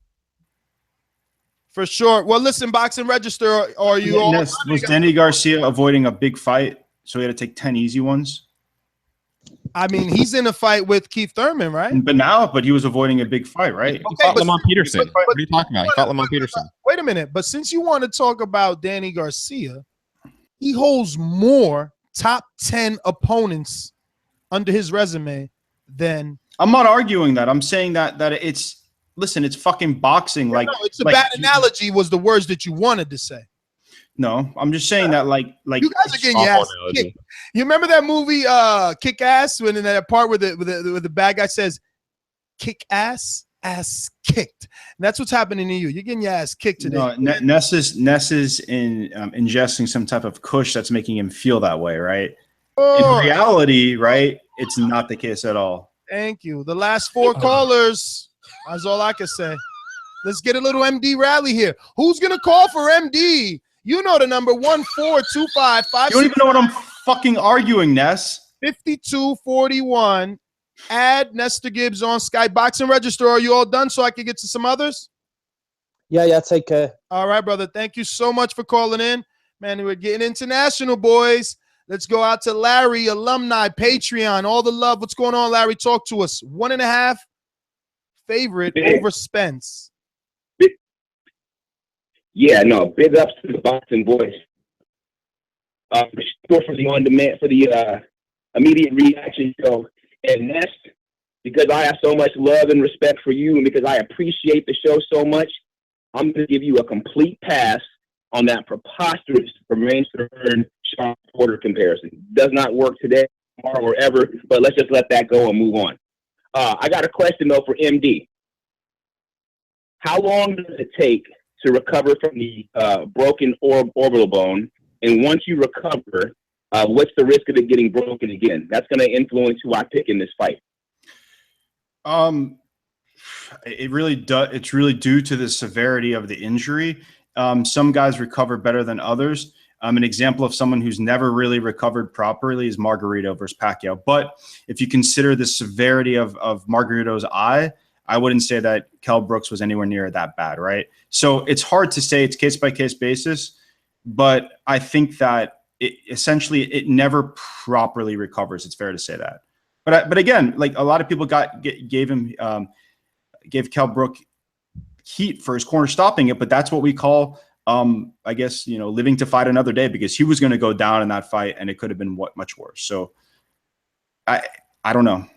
For sure. Well, listen, Boxing Register, are you all? Was Danny Garcia avoiding a big fight, so he had to take 10 easy ones? I mean, he's in a fight with Keith Thurman, right? But he was avoiding a big fight, right? He fought Lamont Peterson. What are you talking about? He fought Lamont Peterson. Wait a minute. But since you want to talk about Danny Garcia, he holds more top 10 opponents under his resume than. I'm not arguing that. I'm saying that it's fucking boxing. Like, it's a bad analogy. Was the words that you wanted to say? No, I'm just saying that like you guys are getting your ass kicked. You remember that movie Kick Ass, when in that part where the bad guy says kick ass kicked, and that's what's happening to you. You're getting your ass kicked today. No, Ness is ingesting some type of kush that's making him feel that way, right? In reality, right, it's not the case at all. Thank you. The last 4 callers. That's all I can say. Let's get a little MD rally here. Who's gonna call for MD? You know the number 1-425-5. You don't even know what I'm fucking arguing, Ness. 5241. Add Nestor Gibbs on Skype. Boxing Register, are you all done so I can get to some others? Yeah, take care. All right, brother. Thank you so much for calling in. Man, we're getting international, boys. Let's go out to Larry, Alumni, Patreon, all the love. What's going on, Larry? Talk to us. 1.5 favorite over Spence. Yeah, no, big ups to the Boxing Voice. For the on-demand, for the immediate reaction show. And Ness, because I have so much love and respect for you, and because I appreciate the show so much, I'm going to give you a complete pass on that preposterous Romain Sterling Sean Porter comparison. Does not work today, tomorrow, or ever, but let's just let that go and move on. I got a question, though, for MD. How long does it take to recover from the broken orbital bone? And once you recover, what's the risk of it getting broken again? That's going to influence who I pick in this fight. It really does. It's really due to the severity of the injury. Some guys recover better than others. An example of someone who's never really recovered properly is Margarito versus Pacquiao. But if you consider the severity of Margarito's eye, I wouldn't say that Kell Brooks was anywhere near that bad, right? So it's hard to say. It's case-by-case basis. But I think that it never properly recovers. It's fair to say that. But again, like a lot of people gave Kell Brook heat for his corner stopping it, but that's what we call, I guess, living to fight another day, because he was going to go down in that fight and it could have been much worse. So I don't know.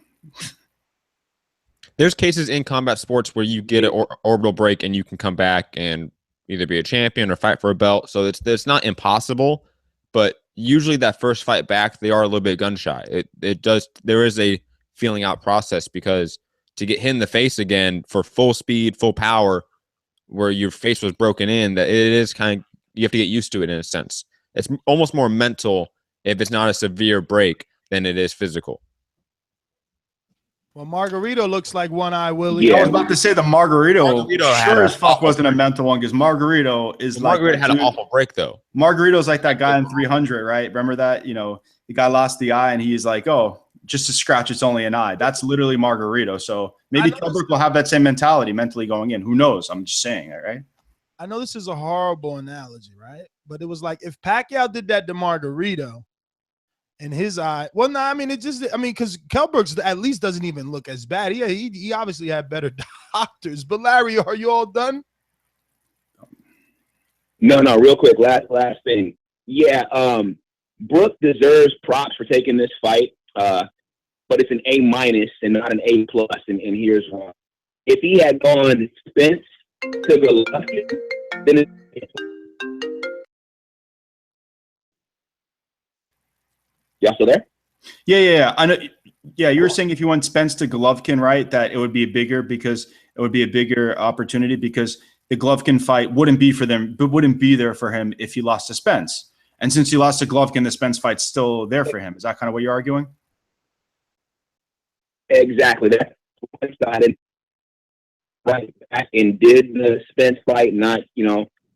There's cases in combat sports where you get an orbital break and you can come back and either be a champion or fight for a belt. So it's not impossible, but usually that first fight back, they are a little bit gun shy. There is a feeling out process, because to get hit in the face again for full speed, full power, where your face was broken in, that it is you have to get used to it in a sense. It's almost more mental if it's not a severe break than it is physical. Well, Margarito looks like one-eye Willie. Yeah, I was about to say the Margarito sure as fuck wasn't a mental one, because Margarito had an awful break, though. Margarito's like that guy in 300, right? Remember that? The guy lost the eye and he's like, oh, just a scratch, it's only an eye. That's literally Margarito. So maybe Kell Brook will have that same mentality mentally going in. Who knows? I'm just saying that, right? I know this is a horrible analogy, right? But it was like if Pacquiao did that to Margarito in his eye. Well, no, I mean, because Kell Brooks at least doesn't even look as bad. He obviously had better doctors. But Larry, are you all done? No, real quick, last thing. Yeah, Brook deserves props for taking this fight, but it's an A- and not an A+, and here's why. If he had gone Spence to Golovkin, then y'all still there? Yeah. I know. Yeah, you were saying if you went Spence to Golovkin, right, that it would be a bigger opportunity because the Golovkin fight wouldn't be there for him if he lost to Spence. And since he lost to Golovkin, the Spence fight's still there for him. Is that kind of what you're arguing? Exactly. That's one-sided. Right back and did the Spence fight, not,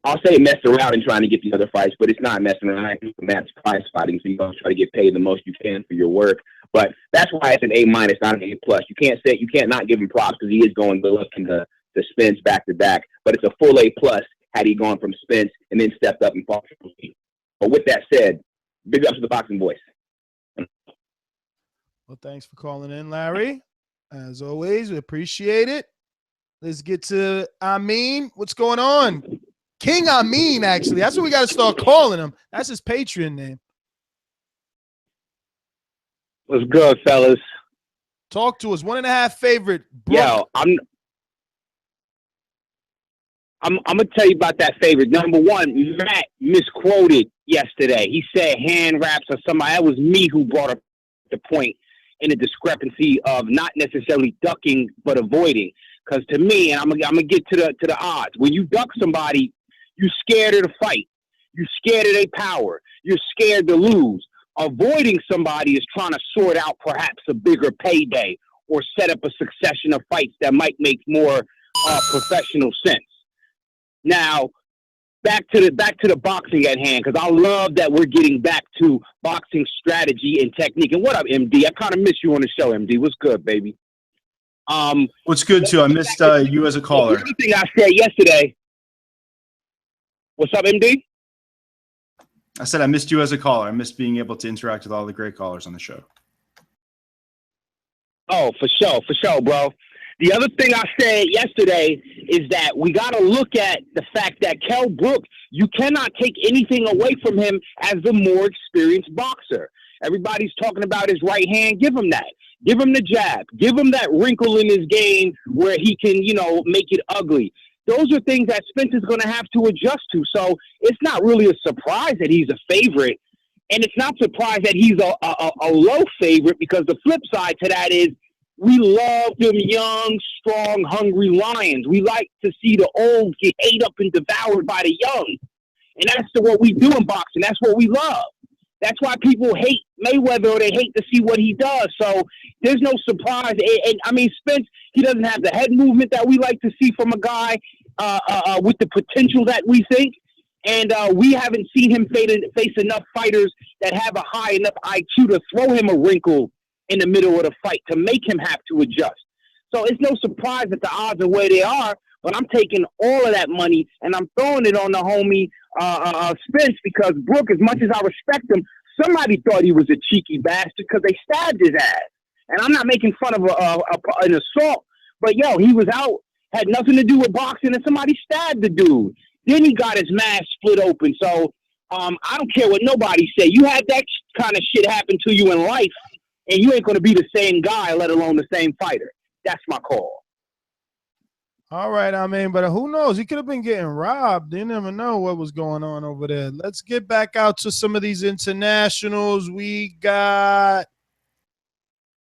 I'll say messed around and trying to get the other fights, but it's not messing around. It's match price fighting, so you don't try to get paid the most you can for your work. But that's why it's an A-, not an A+. You can't not give him props because he is going to look into the Spence back to back. But it's a full A+ had he gone from Spence and then stepped up and fought Triple C. But with that said, big ups to the Boxing Voice. Well, thanks for calling in, Larry. As always, we appreciate it. Let's get to Amin. What's going on? King Amin, actually. That's what we got to start calling him. That's his Patreon name. What's good, fellas? Talk to us. 1.5 favorite. Brook. Yo, I'm gonna tell you about that favorite. Number one, Matt misquoted yesterday. He said hand wraps or somebody. That was me who brought up the point in the discrepancy of not necessarily ducking but avoiding. Because to me, and I'm gonna get to the odds. When you duck somebody, you're scared of the fight. You're scared of their power. You're scared to lose. Avoiding somebody is trying to sort out perhaps a bigger payday or set up a succession of fights that might make more professional sense. Now, back to the boxing at hand, because I love that we're getting back to boxing strategy and technique. And what up, MD? I kind of miss you on the show, MD. What's good, baby? What's good too? I missed you as a caller. The thing I said yesterday. What's up, MD? I said I missed you as a caller. I missed being able to interact with all the great callers on the show. Oh, for sure, bro. The other thing I said yesterday is that we got to look at the fact that Kell Brook, you cannot take anything away from him as the more experienced boxer. Everybody's talking about his right hand. Give him that. Give him the jab. Give him that wrinkle in his game where he can, make it ugly. Those are things that Spence is going to have to adjust to. So it's not really a surprise that he's a favorite. And it's not surprised that he's a low favorite, because the flip side to that is we love them young, strong, hungry lions. We like to see the old get ate up and devoured by the young. And that's what we do in boxing. That's what we love. That's why people hate Mayweather, or they hate to see what he does. So there's no surprise. And I mean, Spence, he doesn't have the head movement that we like to see from a guy with the potential that we think. And we haven't seen him face enough fighters that have a high enough IQ to throw him a wrinkle in the middle of the fight to make him have to adjust. So it's no surprise that the odds are where they are, but I'm taking all of that money and I'm throwing it on the homie Spence, because Brook, as much as I respect him, somebody thought he was a cheeky bastard because they stabbed his ass. And I'm not making fun of an assault, but yo, he was out, had nothing to do with boxing, and somebody stabbed the dude. Then he got his mask split open. So I don't care what nobody say. You had that kind of shit happen to you in life, and you ain't going to be the same guy, let alone the same fighter. That's my call. All right, I mean, but who knows? He could have been getting robbed. You never know what was going on over there. Let's get back out to some of these internationals. We got,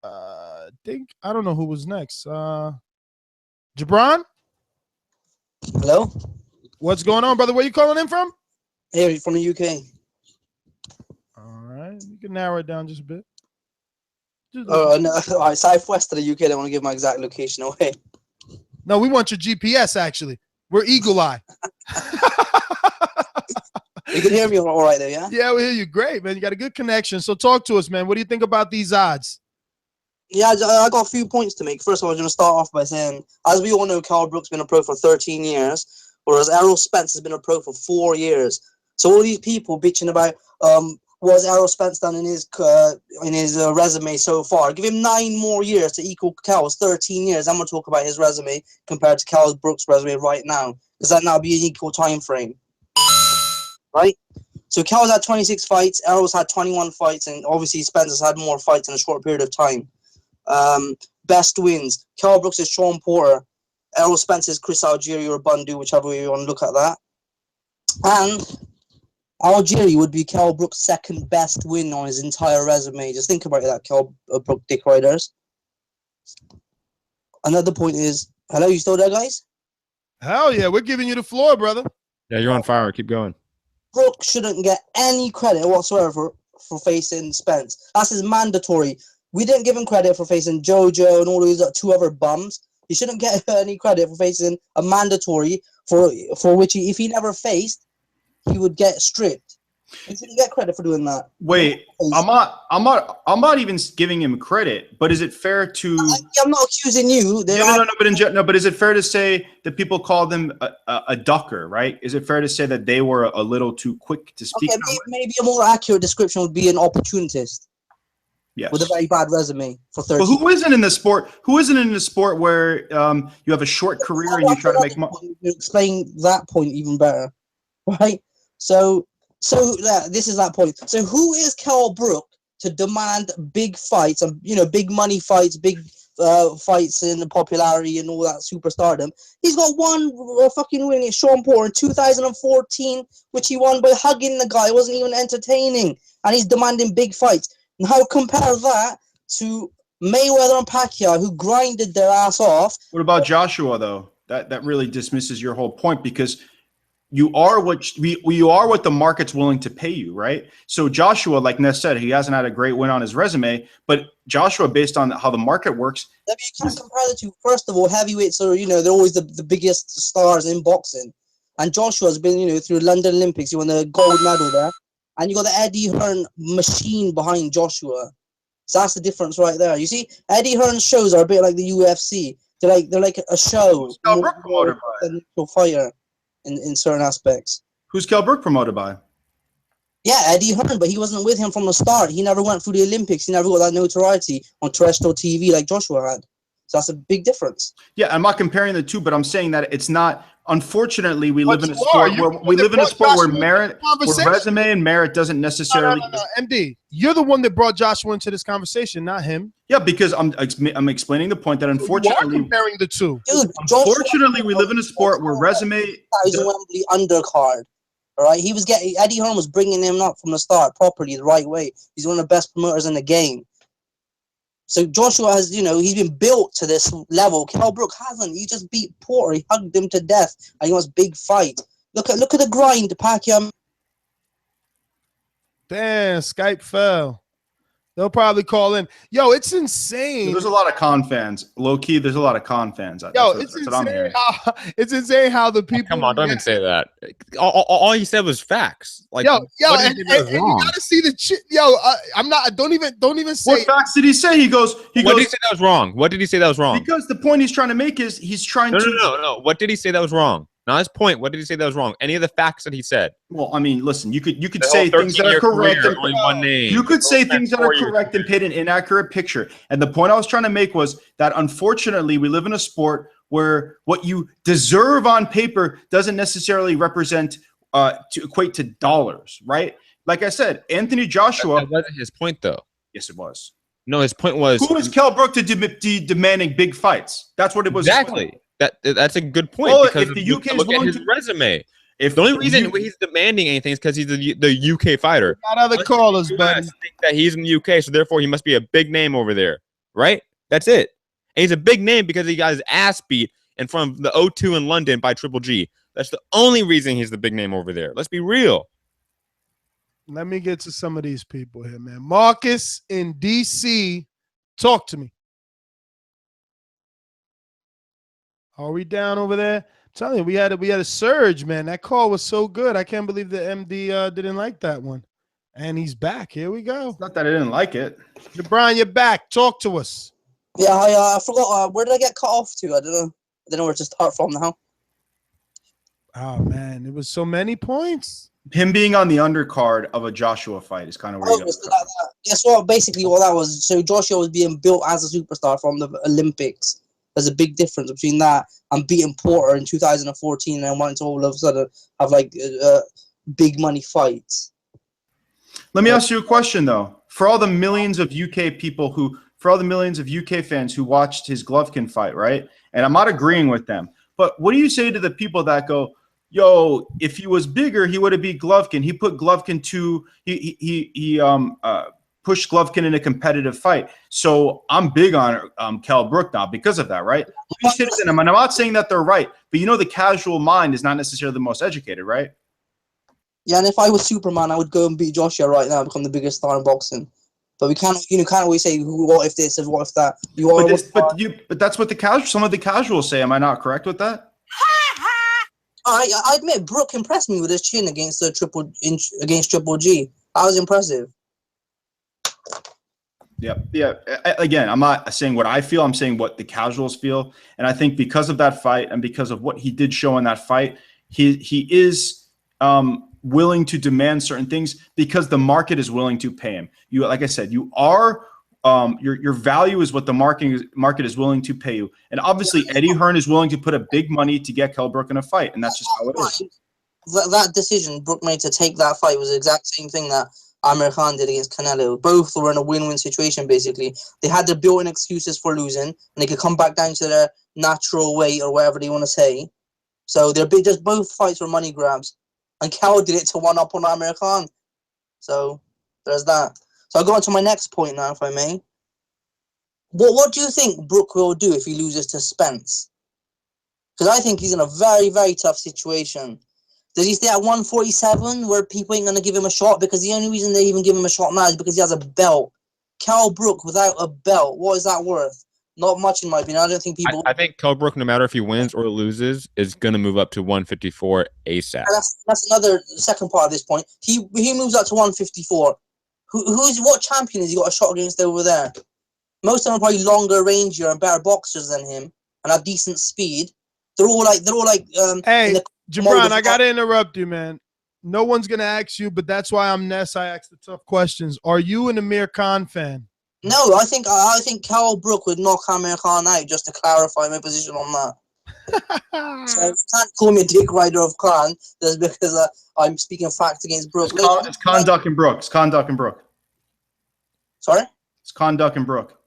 I don't know who was next. Jabron? Hello? What's going on, brother? Where you calling in from? Hey, from the UK. All right, you can narrow it down just a bit. No, all right, southwest of the UK. I don't want to give my exact location away. No, we want your GPS, actually. We're Eagle Eye. You can hear me all right there, yeah? Yeah, we hear you. Great, man. You got a good connection. So talk to us, man. What do you think about these odds? Yeah, I got a few points to make. First of all, I'm going to start off by saying, as we all know, Kell Brook's been a pro for 13 years, whereas Errol Spence has been a pro for 4 years. So all these people bitching about has Errol Spence done in his resume so far? Give him 9 more years to equal Kell's 13 years. I'm going to talk about his resume compared to Kell Brook's resume right now. Does that now be an equal time frame? Right? So Kell's had 26 fights, Errol's had 21 fights, and obviously Spence has had more fights in a short period of time. Best wins. Kell Brook's is Sean Porter. Errol Spence is Chris Algieri or Bundu, whichever way you want to look at that. And Algieri would be Kell Brook's second best win on his entire resume. Just think about that, Kell Brook Dick Riders. Another point is, hello, you still there, guys? Hell yeah, we're giving you the floor, brother. Yeah, you're on fire. Keep going. Brook shouldn't get any credit whatsoever for facing Spence. That's his mandatory. We didn't give him credit for facing JoJo and all those 2 other bums. He shouldn't get any credit for facing a mandatory for which if he never faced, he would get stripped. He shouldn't get credit for doing that. Wait, I'm not even giving him credit. But is it fair to? I'm not accusing you. But is it fair to say that people call them a ducker? Right? Is it fair to say that they were a little too quick to speak? Okay, maybe a more accurate description would be an opportunist. Yes. With a very bad resume for 30. But who isn't in the sport? Who isn't in the sport where you have a short career and you try to make money? Explain that point even better, right? So this is that point. So who is Kell Brook to demand big fights and big money fights, big fights in the popularity and all that superstardom? He's got one fucking win. It's Sean Porter in 2014, which he won by hugging the guy. It wasn't even entertaining, and he's demanding big fights. Now compare that to Mayweather and Pacquiao, who grinded their ass off. What about Joshua, though? That really dismisses your whole point, because you are what the market's willing to pay you, right? So Joshua, like Ness said, he hasn't had a great win on his resume, but Joshua, based on how the market works, You can't compare the two. First of all, heavyweights are they're always the biggest stars in boxing, and Joshua's been through London Olympics. He won the gold medal there. And you got the Eddie Hearn machine behind Joshua. So that's the difference right there. You see, Eddie Hearn's shows are a bit like the UFC. They're like a show. Kell Brook promoted by? A fire in certain aspects. Who's Kell Brook promoted by? Yeah, Eddie Hearn, but he wasn't with him from the start. He never went through the Olympics. He never got that notoriety on terrestrial TV like Joshua had. So that's a big difference. Yeah, I'm not comparing the two, but I'm saying that it's not. Unfortunately, we live in a sport where merit, where resume and merit doesn't necessarily. No, MD, you're the one that brought Joshua into this conversation, not him. Yeah, because I'm explaining the point that unfortunately, comparing the two. Dude, unfortunately, we live in a sport where resume. He's a Wembley undercard. All right, Eddie Hearn was bringing him up from the start properly, the right way. He's one of the best promoters in the game. So Joshua has, he's been built to this level. Kell Brook hasn't. He just beat Porter. He hugged him to death, and he wants big fight. Look at the grind, Pacquiao. Damn, Skype fell. They'll probably call in. Yo, it's insane. There's a lot of con fans. Low key, there's a lot of con fans. It's insane how the people. Come on, don't even say that. All he said was facts. Like, and you gotta see the I'm not. Don't even say. What facts did he say? He goes. What did he say that was wrong? What did he say that was wrong? Because the point he's trying to make is he's trying to. No. What did he say that was wrong? Not his point. What did he say that was wrong? Any of the facts that he said? Well, I mean, listen. You could say things that are correct. You could say things that are correct and paint an inaccurate picture. And the point I was trying to make was that unfortunately, we live in a sport where what you deserve on paper doesn't necessarily represent to equate to dollars, right? Like I said, Anthony Joshua. That wasn't his point, though. Yes, it was. No, his point was. Who is Kell Brook to demanding big fights? That's what it was. Exactly. That's a good point. Well, because if the UK look at his resume. If the only reason he's demanding anything is because he's the UK fighter. Not other callers, but think that he's in the UK, so therefore he must be a big name over there, right? That's it. And he's a big name because he got his ass beat in front of the O2 in London by Triple G. That's the only reason he's the big name over there. Let's be real. Let me get to some of these people here, man. Marcus in DC, talk to me. Are we down over there? I'm telling you, we had a surge, man. That call was so good. I can't believe the MD didn't like that one. And he's back. Here we go. It's not that I didn't like it. LeBron, you're back. Talk to us. Yeah, I forgot. Where did I get cut off to? I don't know where to start from now. Oh, man. It was so many points. him being on the undercard of a Joshua fight is kind of where you Guess what? Basically, what that was. So Joshua was being built as a superstar from the Olympics. There's a big difference between that and beating Porter in 2014 and wanting to all of a sudden have like big money fights. Let me ask you a question though. For all the millions of UK people for all the millions of UK fans who watched his Golovkin fight, right? And I'm not agreeing with them, but what do you say to the people that go, yo, if he was bigger, he would have beat Golovkin. He put Golovkin pushed Golovkin in a competitive fight. So I'm big on Kell Brook now because of that, right? You say to them, and I'm not saying that they're right, but you know the casual mind is not necessarily the most educated, right? Yeah, and if I was Superman, I would go and beat Joshua right now and become the biggest star in boxing. But we can't, can't always say, what if this and what if that. But that's what some of the casuals say. Am I not correct with that? I admit Brook impressed me with his chin against Triple G. That was impressive. Yeah. Again, I'm not saying what I feel. I'm saying what the casuals feel. And I think because of that fight and because of what he did show in that fight, he is willing to demand certain things because the market is willing to pay him. You, like I said, you are your value is what the market is willing to pay you. And obviously, Eddie Hearn is willing to put a big money to get Kell Brook in a fight, and that's just how it is. That decision Brook made to take that fight was the exact same thing that Amir Khan did against Canelo. Both were in a win-win situation, basically. They had the built-in excuses for losing, and they could come back down to their natural weight or whatever they want to say. So just both fights were money grabs. And Kell did it to one-up on Amir Khan. So there's that. So I'll go on to my next point now, if I may. What do you think Brook will do if he loses to Spence? Because I think he's in a very, very tough situation. Does he stay at 147 where people ain't going to give him a shot? Because the only reason they even give him a shot now is because he has a belt. Kell Brook without a belt, what is that worth? Not much in my opinion. I don't think people... I think Kell Brook, no matter if he wins or loses, is going to move up to 154 ASAP. That's another second part of this point. He moves up to 154. What champion has he got a shot against over there? Most of them are probably longer, rangier, and better boxers than him, and have decent speed. They're all like. Hey, Jabron, I gotta interrupt you, man. No one's gonna ask you, but that's why I'm Ness. I ask the tough questions. Are you an Amir Khan fan? No, I think Kell Brook would knock Amir Khan out. Just to clarify my position on that. So you can't call me a dick rider of Khan just because I'm speaking facts against Brook. It's Khan Duck and Brook. It's Khan Duck and Brook. Sorry? It's Khan Duck and Brook.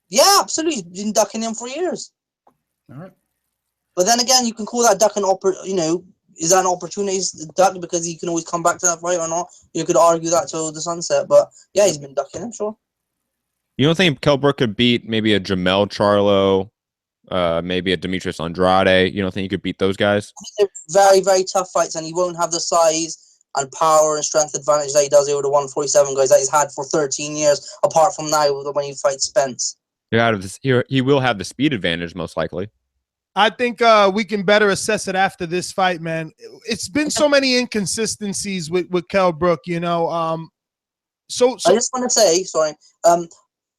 Yeah, absolutely. He's been ducking him for years. All right. But then again, you can call that duck is that an opportunity duck because he can always come back to that fight or not? You could argue that till the sunset. But yeah, he's been ducking him, sure. You don't think Kell Brook could beat maybe a Jamel Charlo, maybe a Demetrius Andrade? You don't think he could beat those guys? They're very, very tough fights, and he won't have the size and power and strength advantage that he does over the 147 guys that he's had for 13 years, apart from now when he fights Spence. He will have the speed advantage, most likely. I think we can better assess it after this fight, man. It's been so many inconsistencies with Kell Brook, So I just want to say,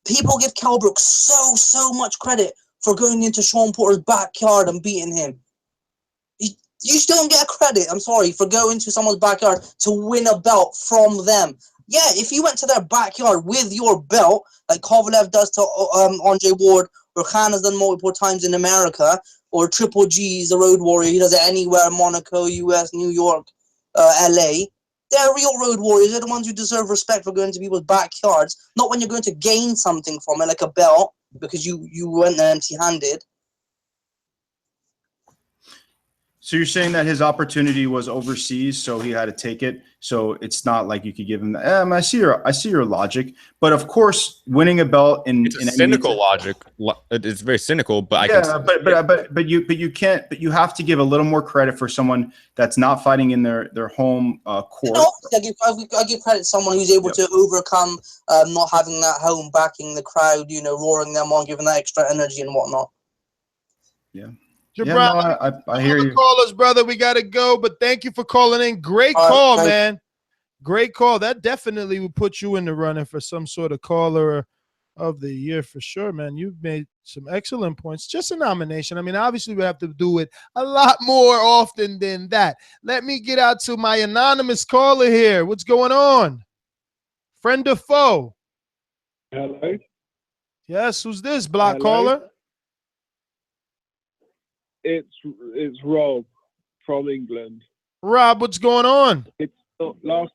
people give Kell Brook so much credit for going into Sean Porter's backyard and beating him. You just don't get credit, I'm sorry, for going to someone's backyard to win a belt from them. Yeah, if you went to their backyard with your belt, like Kovalev does to Andre Ward, or Khan has done multiple times in America, or Triple G is a road warrior, he does it anywhere, Monaco, US, New York, LA. They're real road warriors. They're the ones who deserve respect for going to people's backyards, not when you're going to gain something from it, like a belt, because you went there empty-handed. So you're saying that his opportunity was overseas, so he had to take it. So it's not like you could give him. I see your logic, but of course, winning a belt in cynical logic. It's very cynical, but you can't. But you have to give a little more credit for someone that's not fighting in their home court. I give credit to someone who's able to overcome not having that home backing, the crowd, roaring them on, giving that extra energy and whatnot. Yeah. I hear you. Callers, brother, we got to go, but thank you for calling in. Great call, man. Great call. That definitely would put you in the running for some sort of caller of the year for sure, man. You've made some excellent points. Just a nomination. I mean, obviously we have to do it a lot more often than that. Let me get out to my anonymous caller here. What's going on? Friend or foe? Hello. Yes, who's this? Block Hello? caller? It's Rob from England. Rob, what's going on? It's not last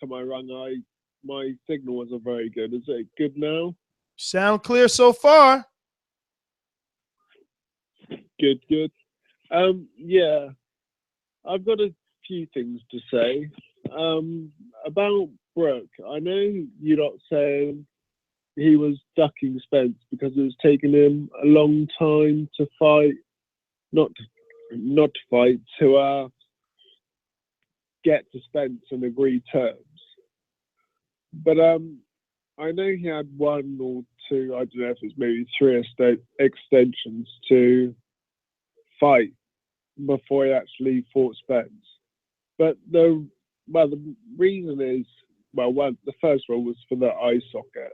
time I rang, my signal wasn't very good. Is it good now? Sound clear so far. Good. Yeah, I've got a few things to say. About Brook, I know you're not saying he was ducking Spence because it was taking him a long time to fight, not to fight, to get to Spence and agree terms. But I know he had one or two, I don't know if it's maybe three extensions to fight before he actually fought Spence. But the reason is, the first one was for the eye socket.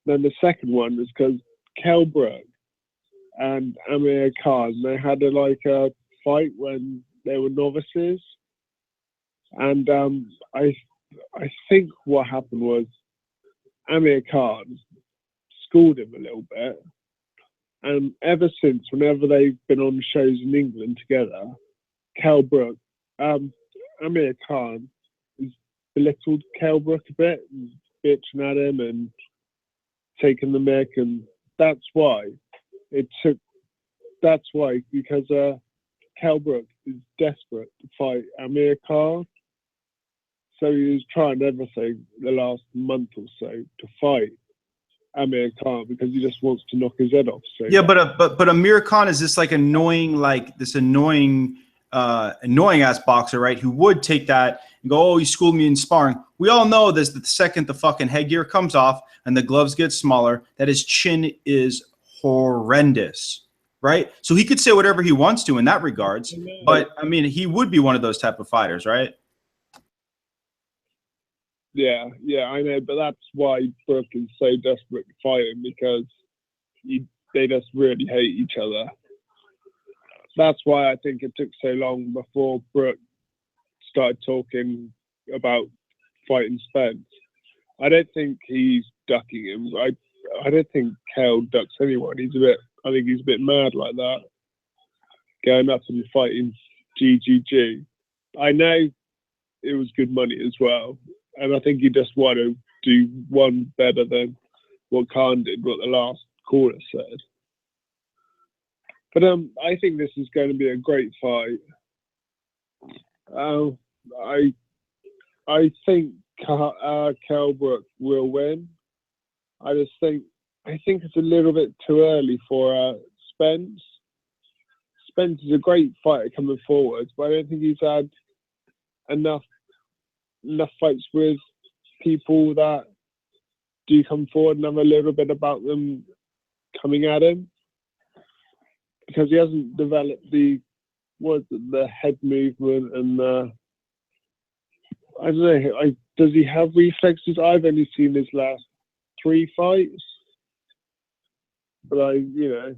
Then the second one is because Kell Brook and Amir Khan, they had a fight when they were novices. And I think what happened was Amir Khan schooled him a little bit. And ever since, whenever they've been on shows in England together, Kell Brook, Amir Khan has belittled Kell Brook a bit, and bitching at him and taking the mick, and that's why because Kell Brook is desperate to fight Amir Khan. So he was trying everything the last month or so to fight Amir Khan because he just wants to knock his head off. So yeah, but Amir Khan is this annoying ass boxer, right? Who would take that and go, oh, he schooled me in sparring. We all know this, that the second the fucking headgear comes off and the gloves get smaller, that his chin is horrendous, right? So he could say whatever he wants to in that regards. But I mean, he would be one of those type of fighters, right? Yeah, I know, but that's why Brook is so desperate to fight him, because they just really hate each other. That's why I think it took so long before Brook started talking about fighting Spence. I don't think he's ducking him. I don't think Kell ducks anyone. I think he's a bit mad like that, going up and fighting GGG. I know it was good money as well, and I think he just wanted to do one better than what Khan did, what the last caller said. But I think this is going to be a great fight. I think Kell Brook will win. I think it's a little bit too early for Spence. Spence is a great fighter coming forward, but I don't think he's had enough fights with people that do come forward and have a little bit about them coming at him, because he hasn't developed the head movement and I don't know. Does he have reflexes? I've only seen his last 3 fights, but you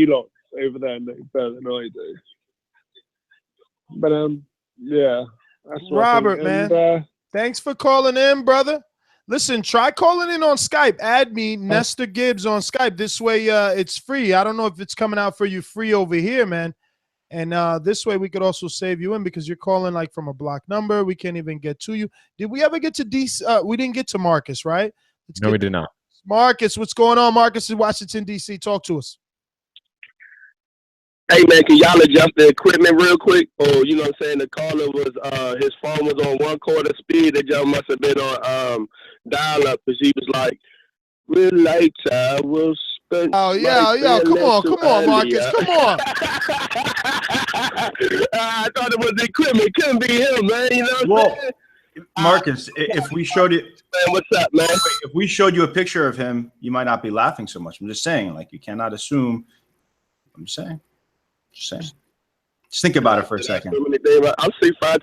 lot over there know better than I do. But yeah, that's what Robert, I think. man, thanks for calling in, brother. Listen, try calling in on Skype. Add me, Nestor Gibbs, on Skype. This way, it's free. I don't know if it's coming out for you free over here, man. And this way, we could also save you in because you're calling from a block number. We can't even get to you. Did we ever get to DC? We didn't get to Marcus, right? No, we did not. Marcus, what's going on? Marcus in Washington, D.C. Talk to us. Hey, man, can y'all adjust the equipment real quick? Or, you know what I'm saying, the caller was, his phone was on 1/4 speed. The jump must have been on dial-up, because he was like, we'll later, we'll spend. Oh, yeah, come on, Marcus, come on. I thought it was the equipment. It couldn't be him, man, you know what I'm saying? Marcus, if we showed you, man, what's up, man? If we showed you a picture of him, you might not be laughing so much. I'm just saying, you cannot assume. I'm just saying. Just think about it for a second. I'm 6'5",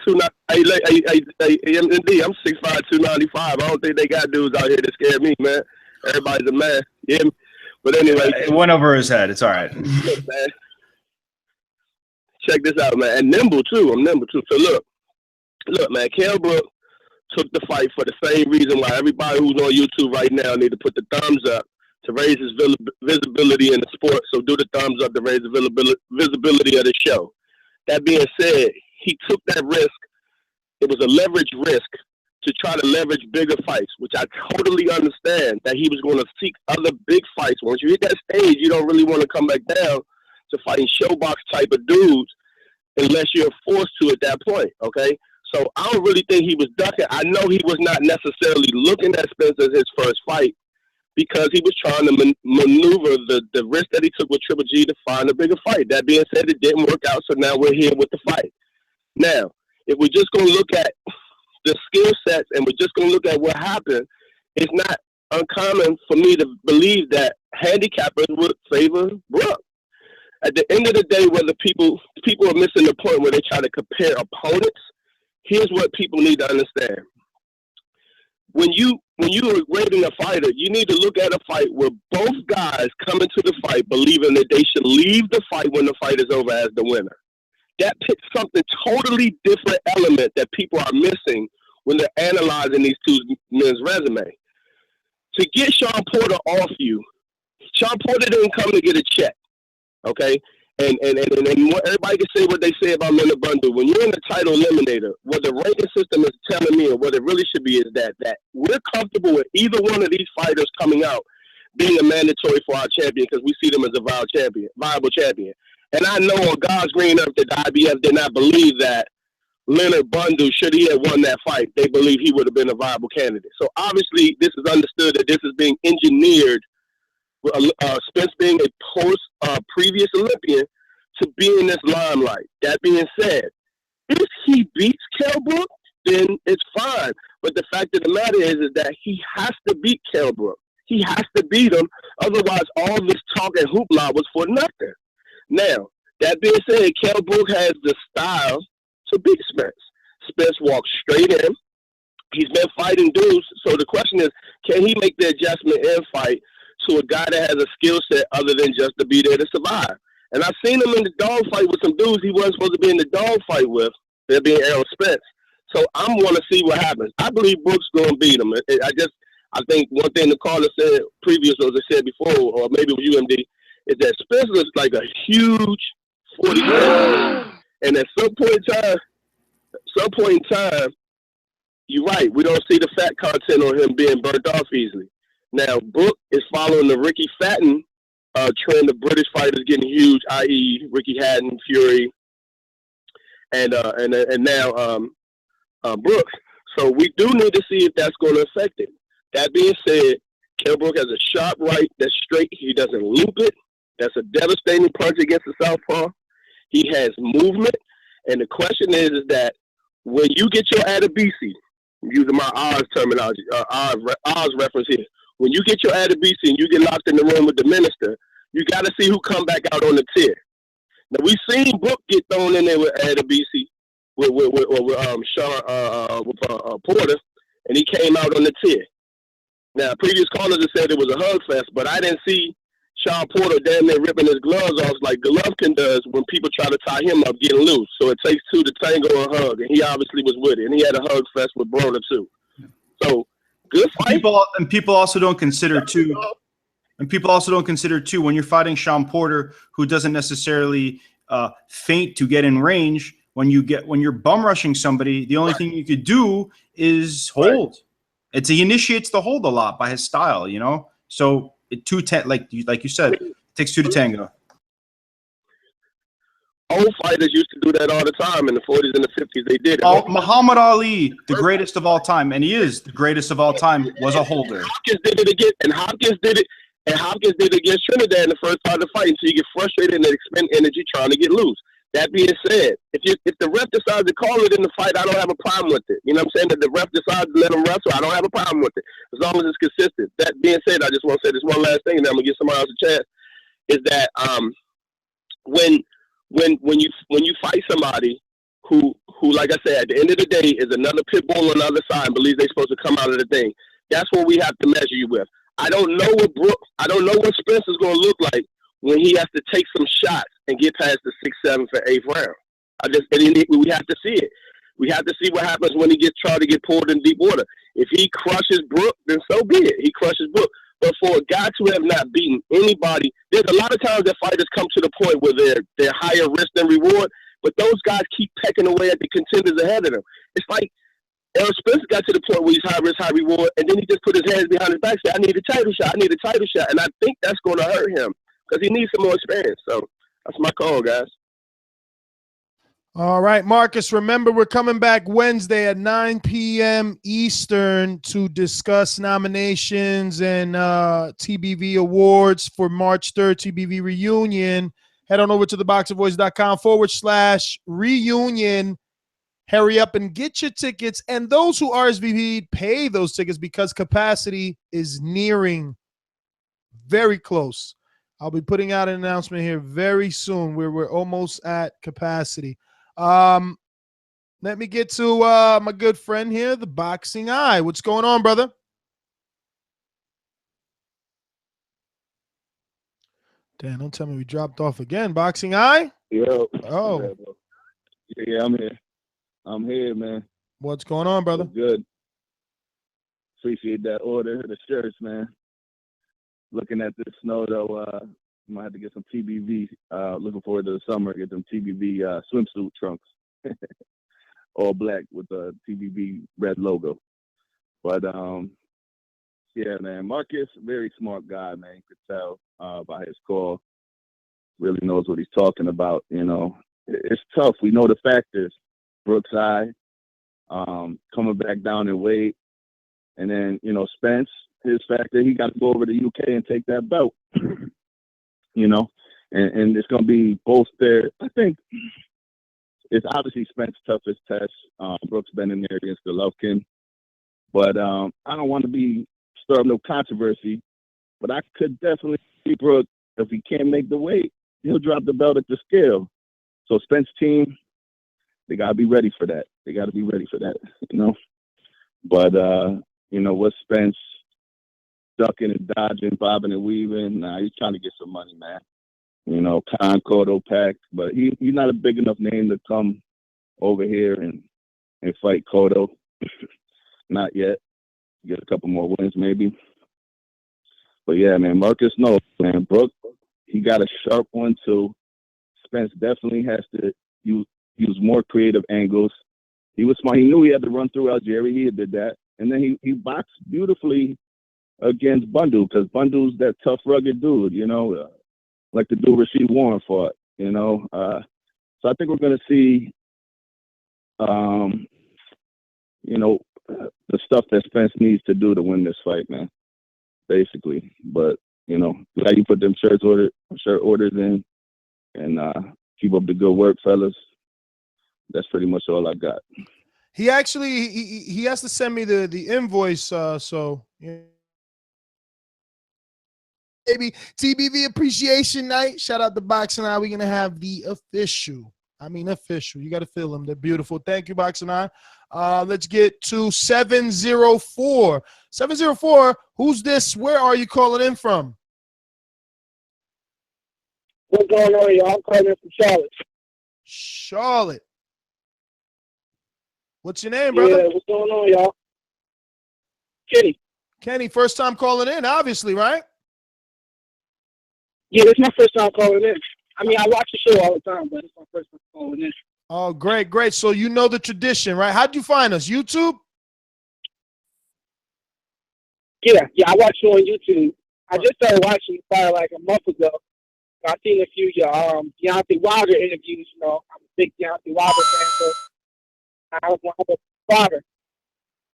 290. MD, I'm 6'5", 295. I don't think they got dudes out here that scare me, man. Everybody's a man. Yeah. But anyway, it went over his head. It's all right. Look, man. Check this out, man. And nimble too. I'm nimble too. So look, man. Kell Brook took the fight for the same reason why everybody who's on YouTube right now need to put the thumbs up to raise his visibility in the sport. So do the thumbs up to raise the visibility of the show. That being said, he took that risk. It was a leverage risk to try to leverage bigger fights, which I totally understand that he was going to seek other big fights. Once you hit that stage, you don't really want to come back down to fighting showbox type of dudes unless you're forced to at that point, okay? So I don't really think he was ducking. I know he was not necessarily looking at Spence as his first fight because he was trying to maneuver the risk that he took with Triple G to find a bigger fight. That being said, it didn't work out, so now we're here with the fight. Now, if we're just going to look at the skill sets and we're just going to look at what happened, it's not uncommon for me to believe that handicappers would favor Brook. At the end of the day, whether people are missing the point where they try to compare opponents, here's what people need to understand. When you are rating a fighter, you need to look at a fight where both guys come into the fight believing that they should leave the fight when the fight is over as the winner. That picks something totally different element that people are missing when they're analyzing these two men's resume. To get Sean Porter off you, Sean Porter didn't come to get a check, okay? And everybody can say what they say about Leonard Bundle. When you're in the title eliminator, what the ranking system is telling me, or what it really should be, is that we're comfortable with either one of these fighters coming out being a mandatory for our champion because we see them as a viable champion. And I know on God's green earth that the IBF did not believe that Leonard Bundle, should he have won that fight, they believe he would have been a viable candidate. So obviously this is understood that this is being engineered, Spence being a previous Olympian, to be in this limelight. That being said, if he beats Kell Brook, then it's fine. But the fact of the matter is that he has to beat Kell Brook. He has to beat him. Otherwise, all this talk and hoopla was for nothing. Now, that being said, Kell Brook has the style to beat Spence. Spence walks straight in. He's been fighting dudes. So the question is, can he make the adjustment and fight to a guy that has a skill set other than just to be there to survive? And I've seen him in the dog fight with some dudes he wasn't supposed to be in the dog fight with, there being Errol Spence. So I'm going to see what happens. I believe Brook's going to beat him. I think one thing the caller said previous, as I said before, or maybe it was UMD, is that Spence looks like a huge 40 pounds. And at some point in time, you're right, we don't see the fat content on him being burnt off easily. Now, Brook is following the Ricky Hatton trend of British fighters getting huge, i.e. Ricky Hatton, Fury, and now Brooks. So we do need to see if that's going to affect it. That being said, Kell Brook has a sharp right that's straight. He doesn't loop it. That's a devastating punch against the southpaw. He has movement. And the question is that when you get your Adebisi, using my Oz terminology, Oz reference here, when you get your Adebisi and you get locked in the room with the minister, you got to see who come back out on the tier. Now, we've seen Brook get thrown in there with Adebisi, with Porter, and he came out on the tier. Now, previous callers have said it was a hug fest, but I didn't see Sean Porter damn near ripping his gloves off like Golovkin does when people try to tie him up getting loose. So it takes two to tango and hug, and he obviously was with it. And he had a hug fest with Broner too. So good fight. People also don't consider too. And people also don't consider too when you're fighting Sean Porter, who doesn't necessarily feint to get in range. When you're bum rushing somebody, the only thing you could do is hold. He initiates the hold a lot by his style, you know. So like you said, it takes two to tango. Old fighters used to do that all the time in the 40s and the 50s. They did it. Muhammad Ali, the greatest of all time, and he is the greatest of all time, was a holder. Hopkins did it again, and Hopkins did it against Trinidad in the first part of the fight until you get frustrated and expend energy trying to get loose. That being said, if the ref decides to call it in the fight, I don't have a problem with it. You know what I'm saying? That the ref decides to let him wrestle, I don't have a problem with it, as long as it's consistent. That being said, I just want to say this one last thing, and then I'm going to give somebody else a chance, is that when when you fight somebody who like I said, at the end of the day is another pit bull on the other side and believes they're supposed to come out of the thing. That's what we have to measure you with. I don't know what Spence is going to look like when he has to take some shots and get past the 6th, 7th, or 8th round. We have to see it. We have to see what happens when he gets tried to get pulled in deep water. If he crushes Brook, then so be it. He crushes Brook. But for a guy to have not beaten anybody, there's a lot of times that fighters come to the point where they're higher risk than reward, but those guys keep pecking away at the contenders ahead of them. It's like Errol Spence got to the point where he's high risk, high reward, and then he just put his hands behind his back and said, I need a title shot. I need a title shot. And I think that's going to hurt him because he needs some more experience. So that's my call, guys. All right, Marcus, remember we're coming back Wednesday at 9 p.m. Eastern to discuss nominations and TBV awards for March 3rd TBV reunion. Head on over to ThaBoxingvoice.com/reunion. Hurry up and get your tickets. And those who RSVP'd, pay those tickets because capacity is nearing very close. I'll be putting out an announcement here very soon where we're almost at capacity. Let me get to my good friend here, the Boxing Eye. What's going on, brother? Dan, don't tell me we dropped off again. Boxing Eye? Yo. Oh. Yeah, I'm here. I'm here, man. What's going on, brother? Good. Appreciate that order, the shirts, man. Looking at this snow, though, I might have to get some TBV. Looking forward to the summer, get them TBV swimsuit trunks. All black with the TBV red logo. But, yeah, man, Marcus, very smart guy, man. You could tell by his call. Really knows what he's talking about, you know. It's tough. We know the factors. Brooks Eye, coming back down in weight. And then, you know, Spence, his factor, he got to go over to UK and take that belt. You know, and it's going to be both there. I think it's obviously Spence's toughest test. Brooks been in there against Golovkin. But I don't want to be stir up no controversy, but I could definitely see Brooks, if he can't make the weight, he'll drop the belt at the scale. So Spence team, they got to be ready for that. They got to be ready for that, you know. But, you know, with Spence ducking and dodging, bobbing and weaving, he's trying to get some money, man. You know, Cotto packed, but he's not a big enough name to come over here and fight Cotto. Not yet. Get a couple more wins, maybe. But, yeah, man, Marcus, no, man. Brooke, he got a sharp one, too. Spence definitely has to use more creative angles. He was smart. He knew he had to run through Algeria. He did that. And then he boxed beautifully against Bundu, because Bundu's that tough, rugged dude, you know, like the dude Rasheed Warren fought, you know. So I think we're going to see, you know, the stuff that Spence needs to do to win this fight, man, basically. But, you know, glad you put them shirt orders in, and keep up the good work, fellas. That's pretty much all I got. He actually he has to send me the invoice, so yeah. Maybe TBV Appreciation Night. Shout out to Boxing Eye. We're gonna have the official. You got to feel them. They're beautiful. Thank you, Boxing Eye. Let's get to 704. 704. Who's this? Where are you calling in from? What's going on, y'all? I'm calling in from Charlotte. Charlotte. What's your name, brother? Yeah, what's going on, y'all? Kenny. Kenny, first time calling in, obviously, right? Yeah, this is my first time calling in. I mean, I watch the show all the time, but it's my first time calling in. Oh, great, great. So you know the tradition, right? How'd you find us? YouTube? Yeah, I watch you on YouTube. I just started watching you probably like a month ago. I've seen a few of your Deontay Wilder interviews. You know, I'm a big Deontay Wilder fan, so I was one of the father.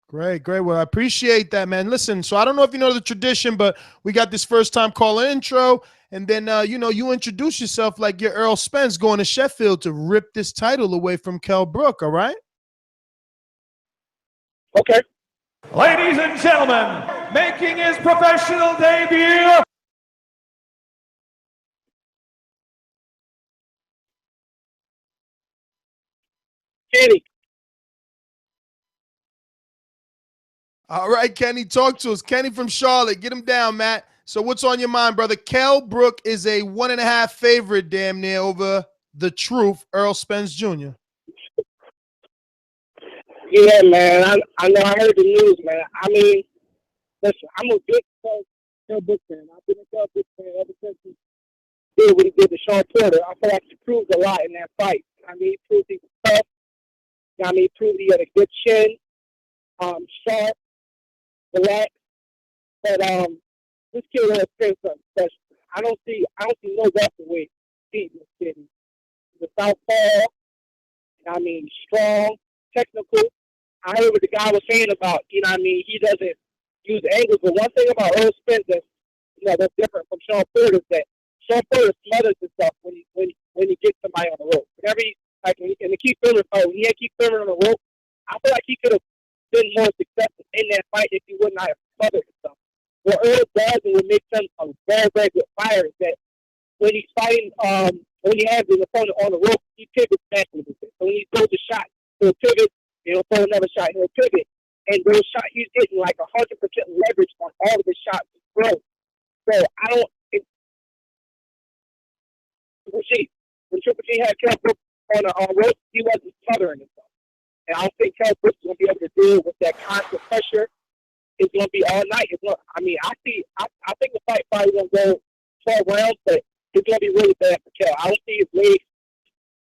Great, great. Well, I appreciate that, man. Listen, so I don't know if you know the tradition, but we got this first time caller intro, and then, you know, you introduce yourself like you're Errol Spence going to Sheffield to rip this title away from Kell Brook, all right? Okay. Ladies and gentlemen, making his professional debut Kenny. All right, Kenny, talk to us. Kenny from Charlotte. Get him down, Matt. So what's on your mind, brother? Kell Brook is a 1.5 favorite damn near over the truth, Errol Spence Jr. Yeah, man. I know I heard the news, man. I mean, listen, I'm a big Kell Brook fan. I've been a Kell Brook fan ever since he did what he did to Sean Porter. I feel like he proved a lot in that fight. I mean, he proved he was tough. I mean, he proved he had a good chin, sharp, relaxed. But this kid has been something special. I don't see no welterweight beating this kid. He's a southpaw. I mean, strong, technical. I heard what the guy was saying about, you know what I mean, he doesn't use angles. But one thing about Errol Spence that's different from Sean Porter is that Sean Porter smothers himself when he gets somebody on the rope. Whenever in the Keith Thurman fight, when he had Keith Thurman on the rope, I feel like he could have been more successful in that fight if he would not have smothered himself. What Errol does and what makes him a very, very good fighter is that when he's fighting, when he has his opponent on the rope, he pivots back a little bit. So when he throws a shot, he'll pivot, he'll throw another shot, he'll pivot. And those shots, he's getting like 100% leverage on all of the shots he throws. So I don't. When Triple G had Kell Brook on the rope, he wasn't smothering himself. And I don't think Kell Brook's going to be able to deal with that constant pressure. It's going to be all night. I think the fight probably going to go 12 rounds, but it's going to be really bad for Kell. I don't see his legs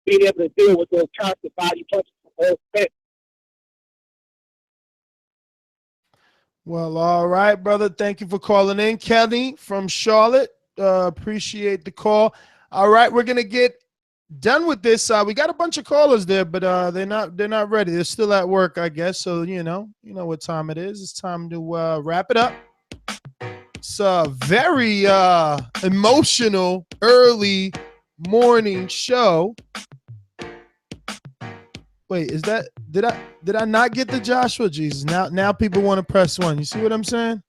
being able to deal with those constant body punches from Errol Spence. Well, all right, brother. Thank you for calling in. Kenny from Charlotte. Appreciate the call. All right, we're going to get done with this. We got a bunch of callers there, but they're not ready. They're still at work, I guess. So, you know what time it is. It's time to wrap it up. It's a very emotional early morning show. Wait, is that did I not get the Joshua? Jesus, now people want to press one. You see what I'm saying?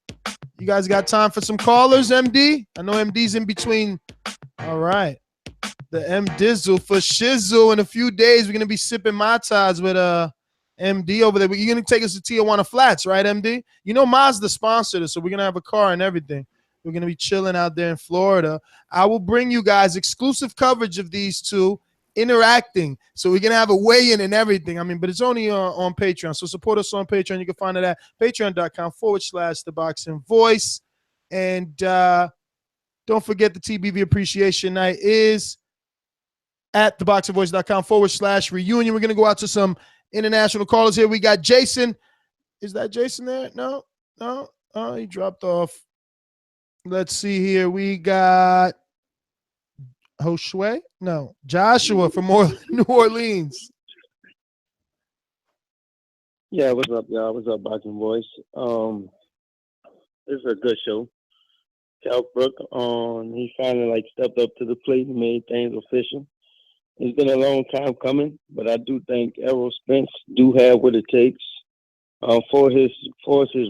You guys got time for some callers, MD? I know MD's in between. All right. The M Dizzle for Shizzle. In a few days, we're going to be sipping Mai Tais with MD over there. You're going to take us to Tijuana Flats, right, MD? You know Mazda sponsored us, so we're going to have a car and everything. We're going to be chilling out there in Florida. I will bring you guys exclusive coverage of these two interacting. So we're going to have a weigh-in and everything. I mean, but it's only on Patreon. So support us on Patreon. You can find it at patreon.com/ThaBoxingVoice. And don't forget the TBV Appreciation Night is at ThaBoxingVoice.com/reunion. We're going to go out to some international callers here. We got Jason. Is that Jason there? No. Oh, he dropped off. Let's see here. We got Joshua from New Orleans. Yeah, what's up, y'all? What's up, Boxing Voice? This is a good show. Kell Brook, he finally stepped up to the plate and made things official. It's been a long time coming, but I do think Errol Spence do have what it takes for his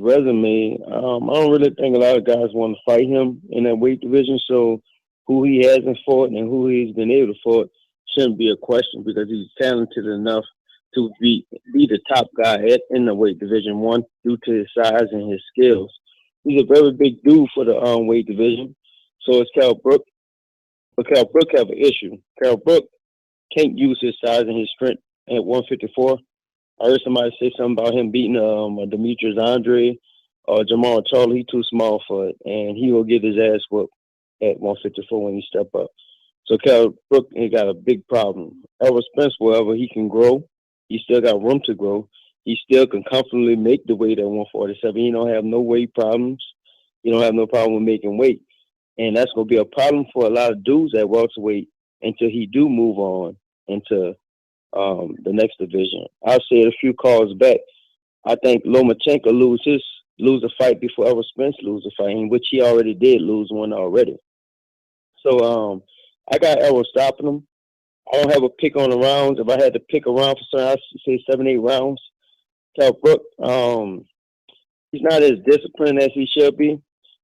resume. I don't really think a lot of guys want to fight him in that weight division. So who he hasn't fought and who he's been able to fight shouldn't be a question because he's talented enough to be the top guy in the weight division, one, due to his size and his skills. He's a very big dude for the weight division. So is Kell Brook. But Kell Brook have an issue. Kell Brook can't use his size and his strength at 154. I heard somebody say something about him beating Demetrius Andre or Jamal Charlie. He's too small for it, and he will get his ass whooped at 154 when he step up. So Kell Brook ain't got a big problem. Errol Spence, however, he can grow. He still got room to grow. He still can comfortably make the weight at 147. He don't have no weight problems. He don't have no problem with making weight. And that's going to be a problem for a lot of dudes at welterweight until he do move on into the next division. I said a few calls back, I think Lomachenko lose a fight before Errol Spence lose a fight, in which he already did lose one already. So I got Errol stopping him. I don't have a pick on the rounds. If I had to pick a round for certain, I'd say 7-8 rounds. Kell Brook, he's not as disciplined as he should be.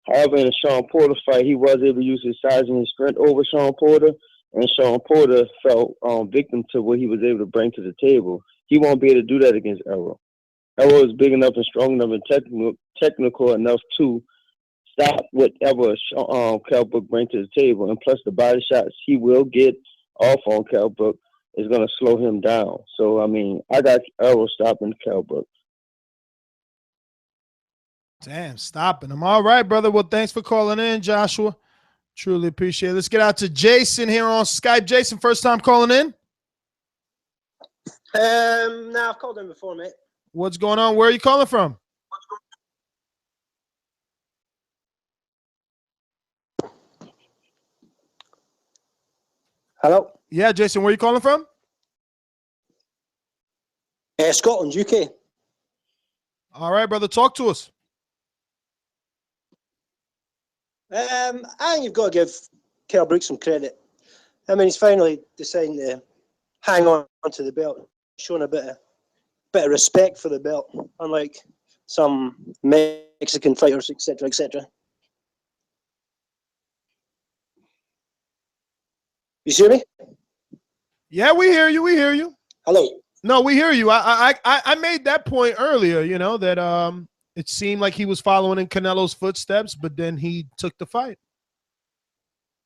However, in the Sean Porter fight, he was able to use his size and his strength over Sean Porter, and Sean Porter fell victim to what he was able to bring to the table. he won't be able to do that against Errol. Errol is big enough and strong enough and technical enough to stop whatever Kell Brook brings to the table. And plus the body shots he will get off on Kell Brook is going to slow him down. So, I mean, I got Errol stopping Kell Brook. Damn, stopping him. All right, brother. Well, thanks for calling in, Joshua. Truly appreciate it. Let's get out to Jason here on Skype. Jason, first time calling in? No, I've called in before, mate. What's going on? Where are you calling from? Hello? Yeah, Jason, where are you calling from? Scotland, UK. All right, brother. Talk to us. I think you've got to give Kell Brook some credit. I mean, he's finally deciding to hang on to the belt, showing a bit of respect for the belt, unlike some Mexican fighters, etc., etc. You see me? Yeah, we hear you. We hear you. Hello. No, we hear you. I made that point earlier, you know, that it seemed like he was following in Canelo's footsteps, but then he took the fight.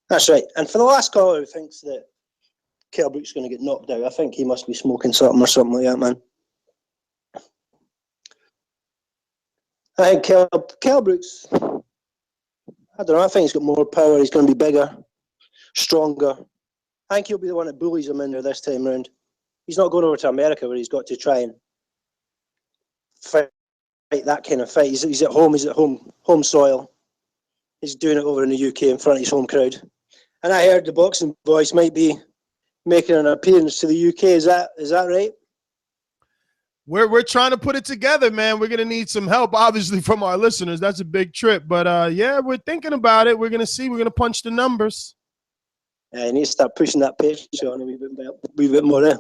That's right. And for the last caller who thinks that Kell Brook's going to get knocked out, I think he must be smoking something or something like that, man. I think Kell Brook's, I don't know, I think he's got more power. He's going to be bigger, stronger. I think he'll be the one that bullies him in there this time round. He's not going over to America where he's got to try and fight that kind of fight. He's at home. He's at home soil. He's doing it over in the UK in front of his home crowd. And I heard the Boxing Voice might be making an appearance to the UK. Is that right? We're trying to put it together, man. We're gonna need some help, obviously, from our listeners. That's a big trip, but yeah, we're thinking about it. We're gonna see. We're gonna punch the numbers. Yeah, you need to start pushing that Patreon a wee bit more there.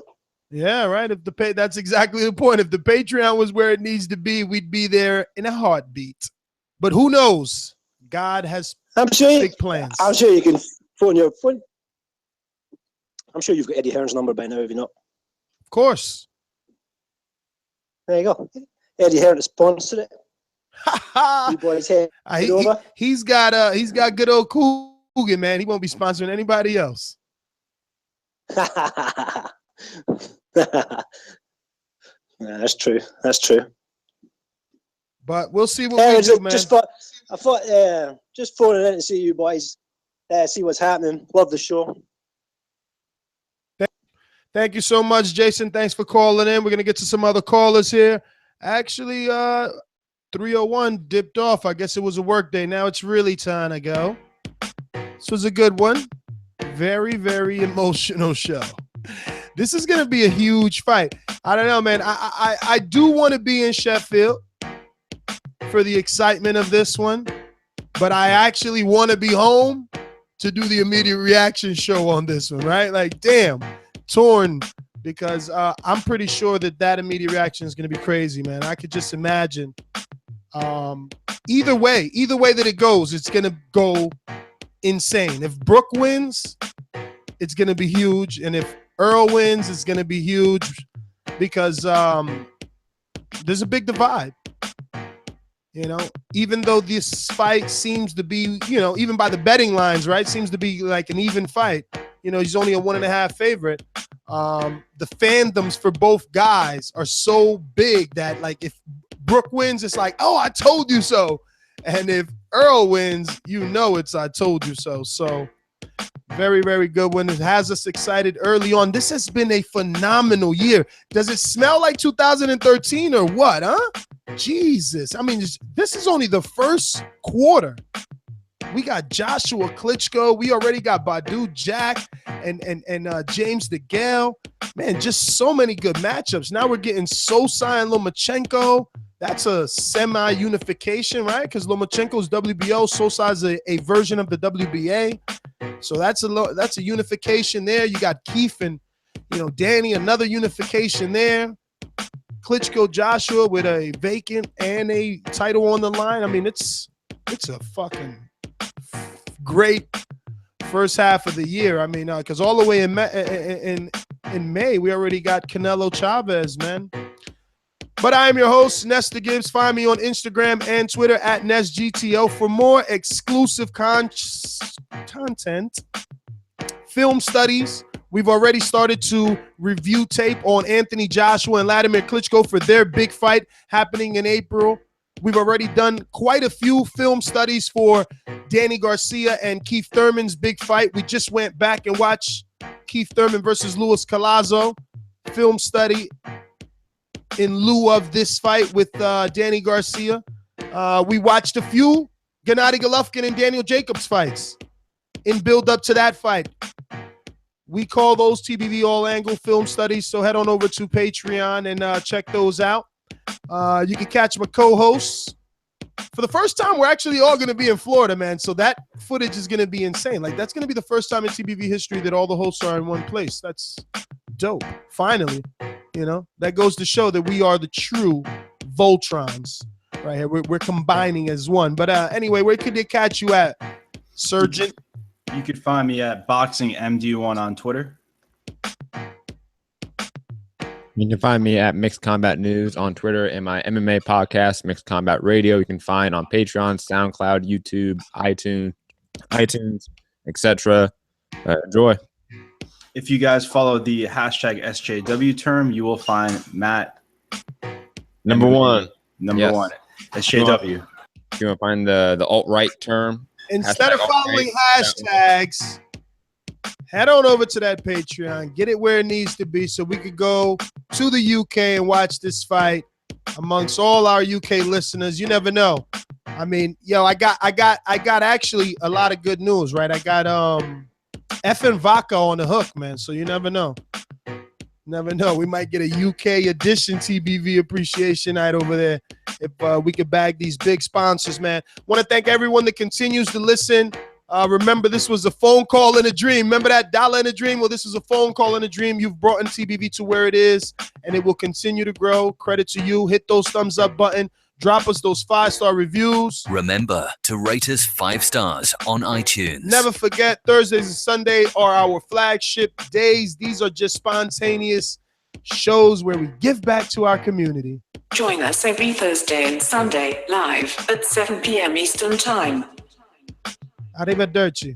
Yeah, right. That's exactly the point. If the Patreon was where it needs to be, we'd be there in a heartbeat. But who knows? God has big plans. I'm sure you can phone your phone. I'm sure you've got Eddie Hearn's number by now, have you not? Of course. There you go. Eddie Hearn to sponsor it. You boys head over. He's got good old Coogan, man. He won't be sponsoring anybody else. Yeah, that's true. That's true. But we'll see what we do, man. I thought just phoning in to see you boys, see what's happening. Love the show. Thank you so much, Jason. Thanks for calling in. We're going to get to some other callers here. Actually, 301 dipped off. I guess it was a work day. Now it's really time to go. This was a good one. Very, very emotional show. This is going to be a huge fight. I don't know, man. I do want to be in Sheffield for the excitement of this one, but I actually want to be home to do the immediate reaction show on this one, right? Like, damn, torn, because I'm pretty sure that immediate reaction is going to be crazy, man. I could just imagine. Either way that it goes, it's going to go insane. If Brook wins, it's going to be huge, and if Errol wins, it's going to be huge because there's a big divide. You know, even though this fight seems to be, you know, even by the betting lines, right, seems to be like an even fight. You know, he's only a 1.5 favorite. The fandoms for both guys are so big that, like, if Brook wins, it's like, oh, I told you so. And if Errol wins, you know it's I told you so. So very, very good one. It has us excited early on. This has been a phenomenal year. Does it smell like 2013 or what, huh? Jesus. I mean, this is only the first quarter. We got Joshua Klitschko. We already got Badu Jack and James DeGale. Man, just so many good matchups. Now we're getting Sosa and Lomachenko. That's a semi-unification, right? Because Lomachenko's WBO, Sosa is a version of the WBA. So that's a unification there. You got Keith and, you know, Danny, another unification there. Klitschko Joshua with a vacant and a title on the line. I mean, it's a fucking great first half of the year. I mean, because all the way in in May. We already got Canelo Chavez, man. But I am your host, Nestor Gibbs. Find me on Instagram and Twitter at NestGTO for more exclusive content, film studies. We've already started to review tape on Anthony Joshua and Vladimir Klitschko for their big fight happening in April. We've already done quite a few film studies for Danny Garcia and Keith Thurman's big fight. We just went back and watched Keith Thurman versus Luis Collazo film study in lieu of this fight with Danny Garcia. We watched a few Gennady Golovkin and Daniel Jacobs fights in build up to that fight. We call those TBV All Angle film studies, so head on over to Patreon and check those out. You can catch my co-hosts. For the first time, we're actually all going to be in Florida, man, so that footage is going to be insane. Like, that's going to be the first time in TBV history that all the hosts are in one place. That's dope. Finally, that goes to show that we are the true Voltrons right here. We're combining as one. But anyway, where could they catch you at, Surgeon? You could find me at BoxingMD1 on Twitter. You can find me at Mixed Combat News on Twitter and my MMA podcast, Mixed Combat Radio. You can find on Patreon, SoundCloud, YouTube, iTunes, etc. Enjoy. If you guys follow the hashtag SJW term, you will find Matt Number one. SJW. If you want to find the alt-right term, instead of following hashtags, head on over to that Patreon, get it where it needs to be so we could go to the UK and watch this fight amongst all our UK listeners. You never know. I mean, I got actually a lot of good news, right? I got effing vodka on the hook, man. So you never know. Never know. We might get a UK edition TBV appreciation night over there if we could bag these big sponsors, man. Want to thank everyone that continues to listen. Remember, this was a phone call in a dream. Remember that dollar in a dream? Well, this is a phone call in a dream. You've brought in TBV to where it is, and it will continue to grow. Credit to you. Hit those thumbs up button. Drop us those 5-star reviews. Remember to rate us 5 stars on iTunes. Never forget, Thursdays and Sunday are our flagship days. These are just spontaneous shows where we give back to our community. Join us every Thursday and Sunday live at 7 p.m. Eastern Time. Arrivederci.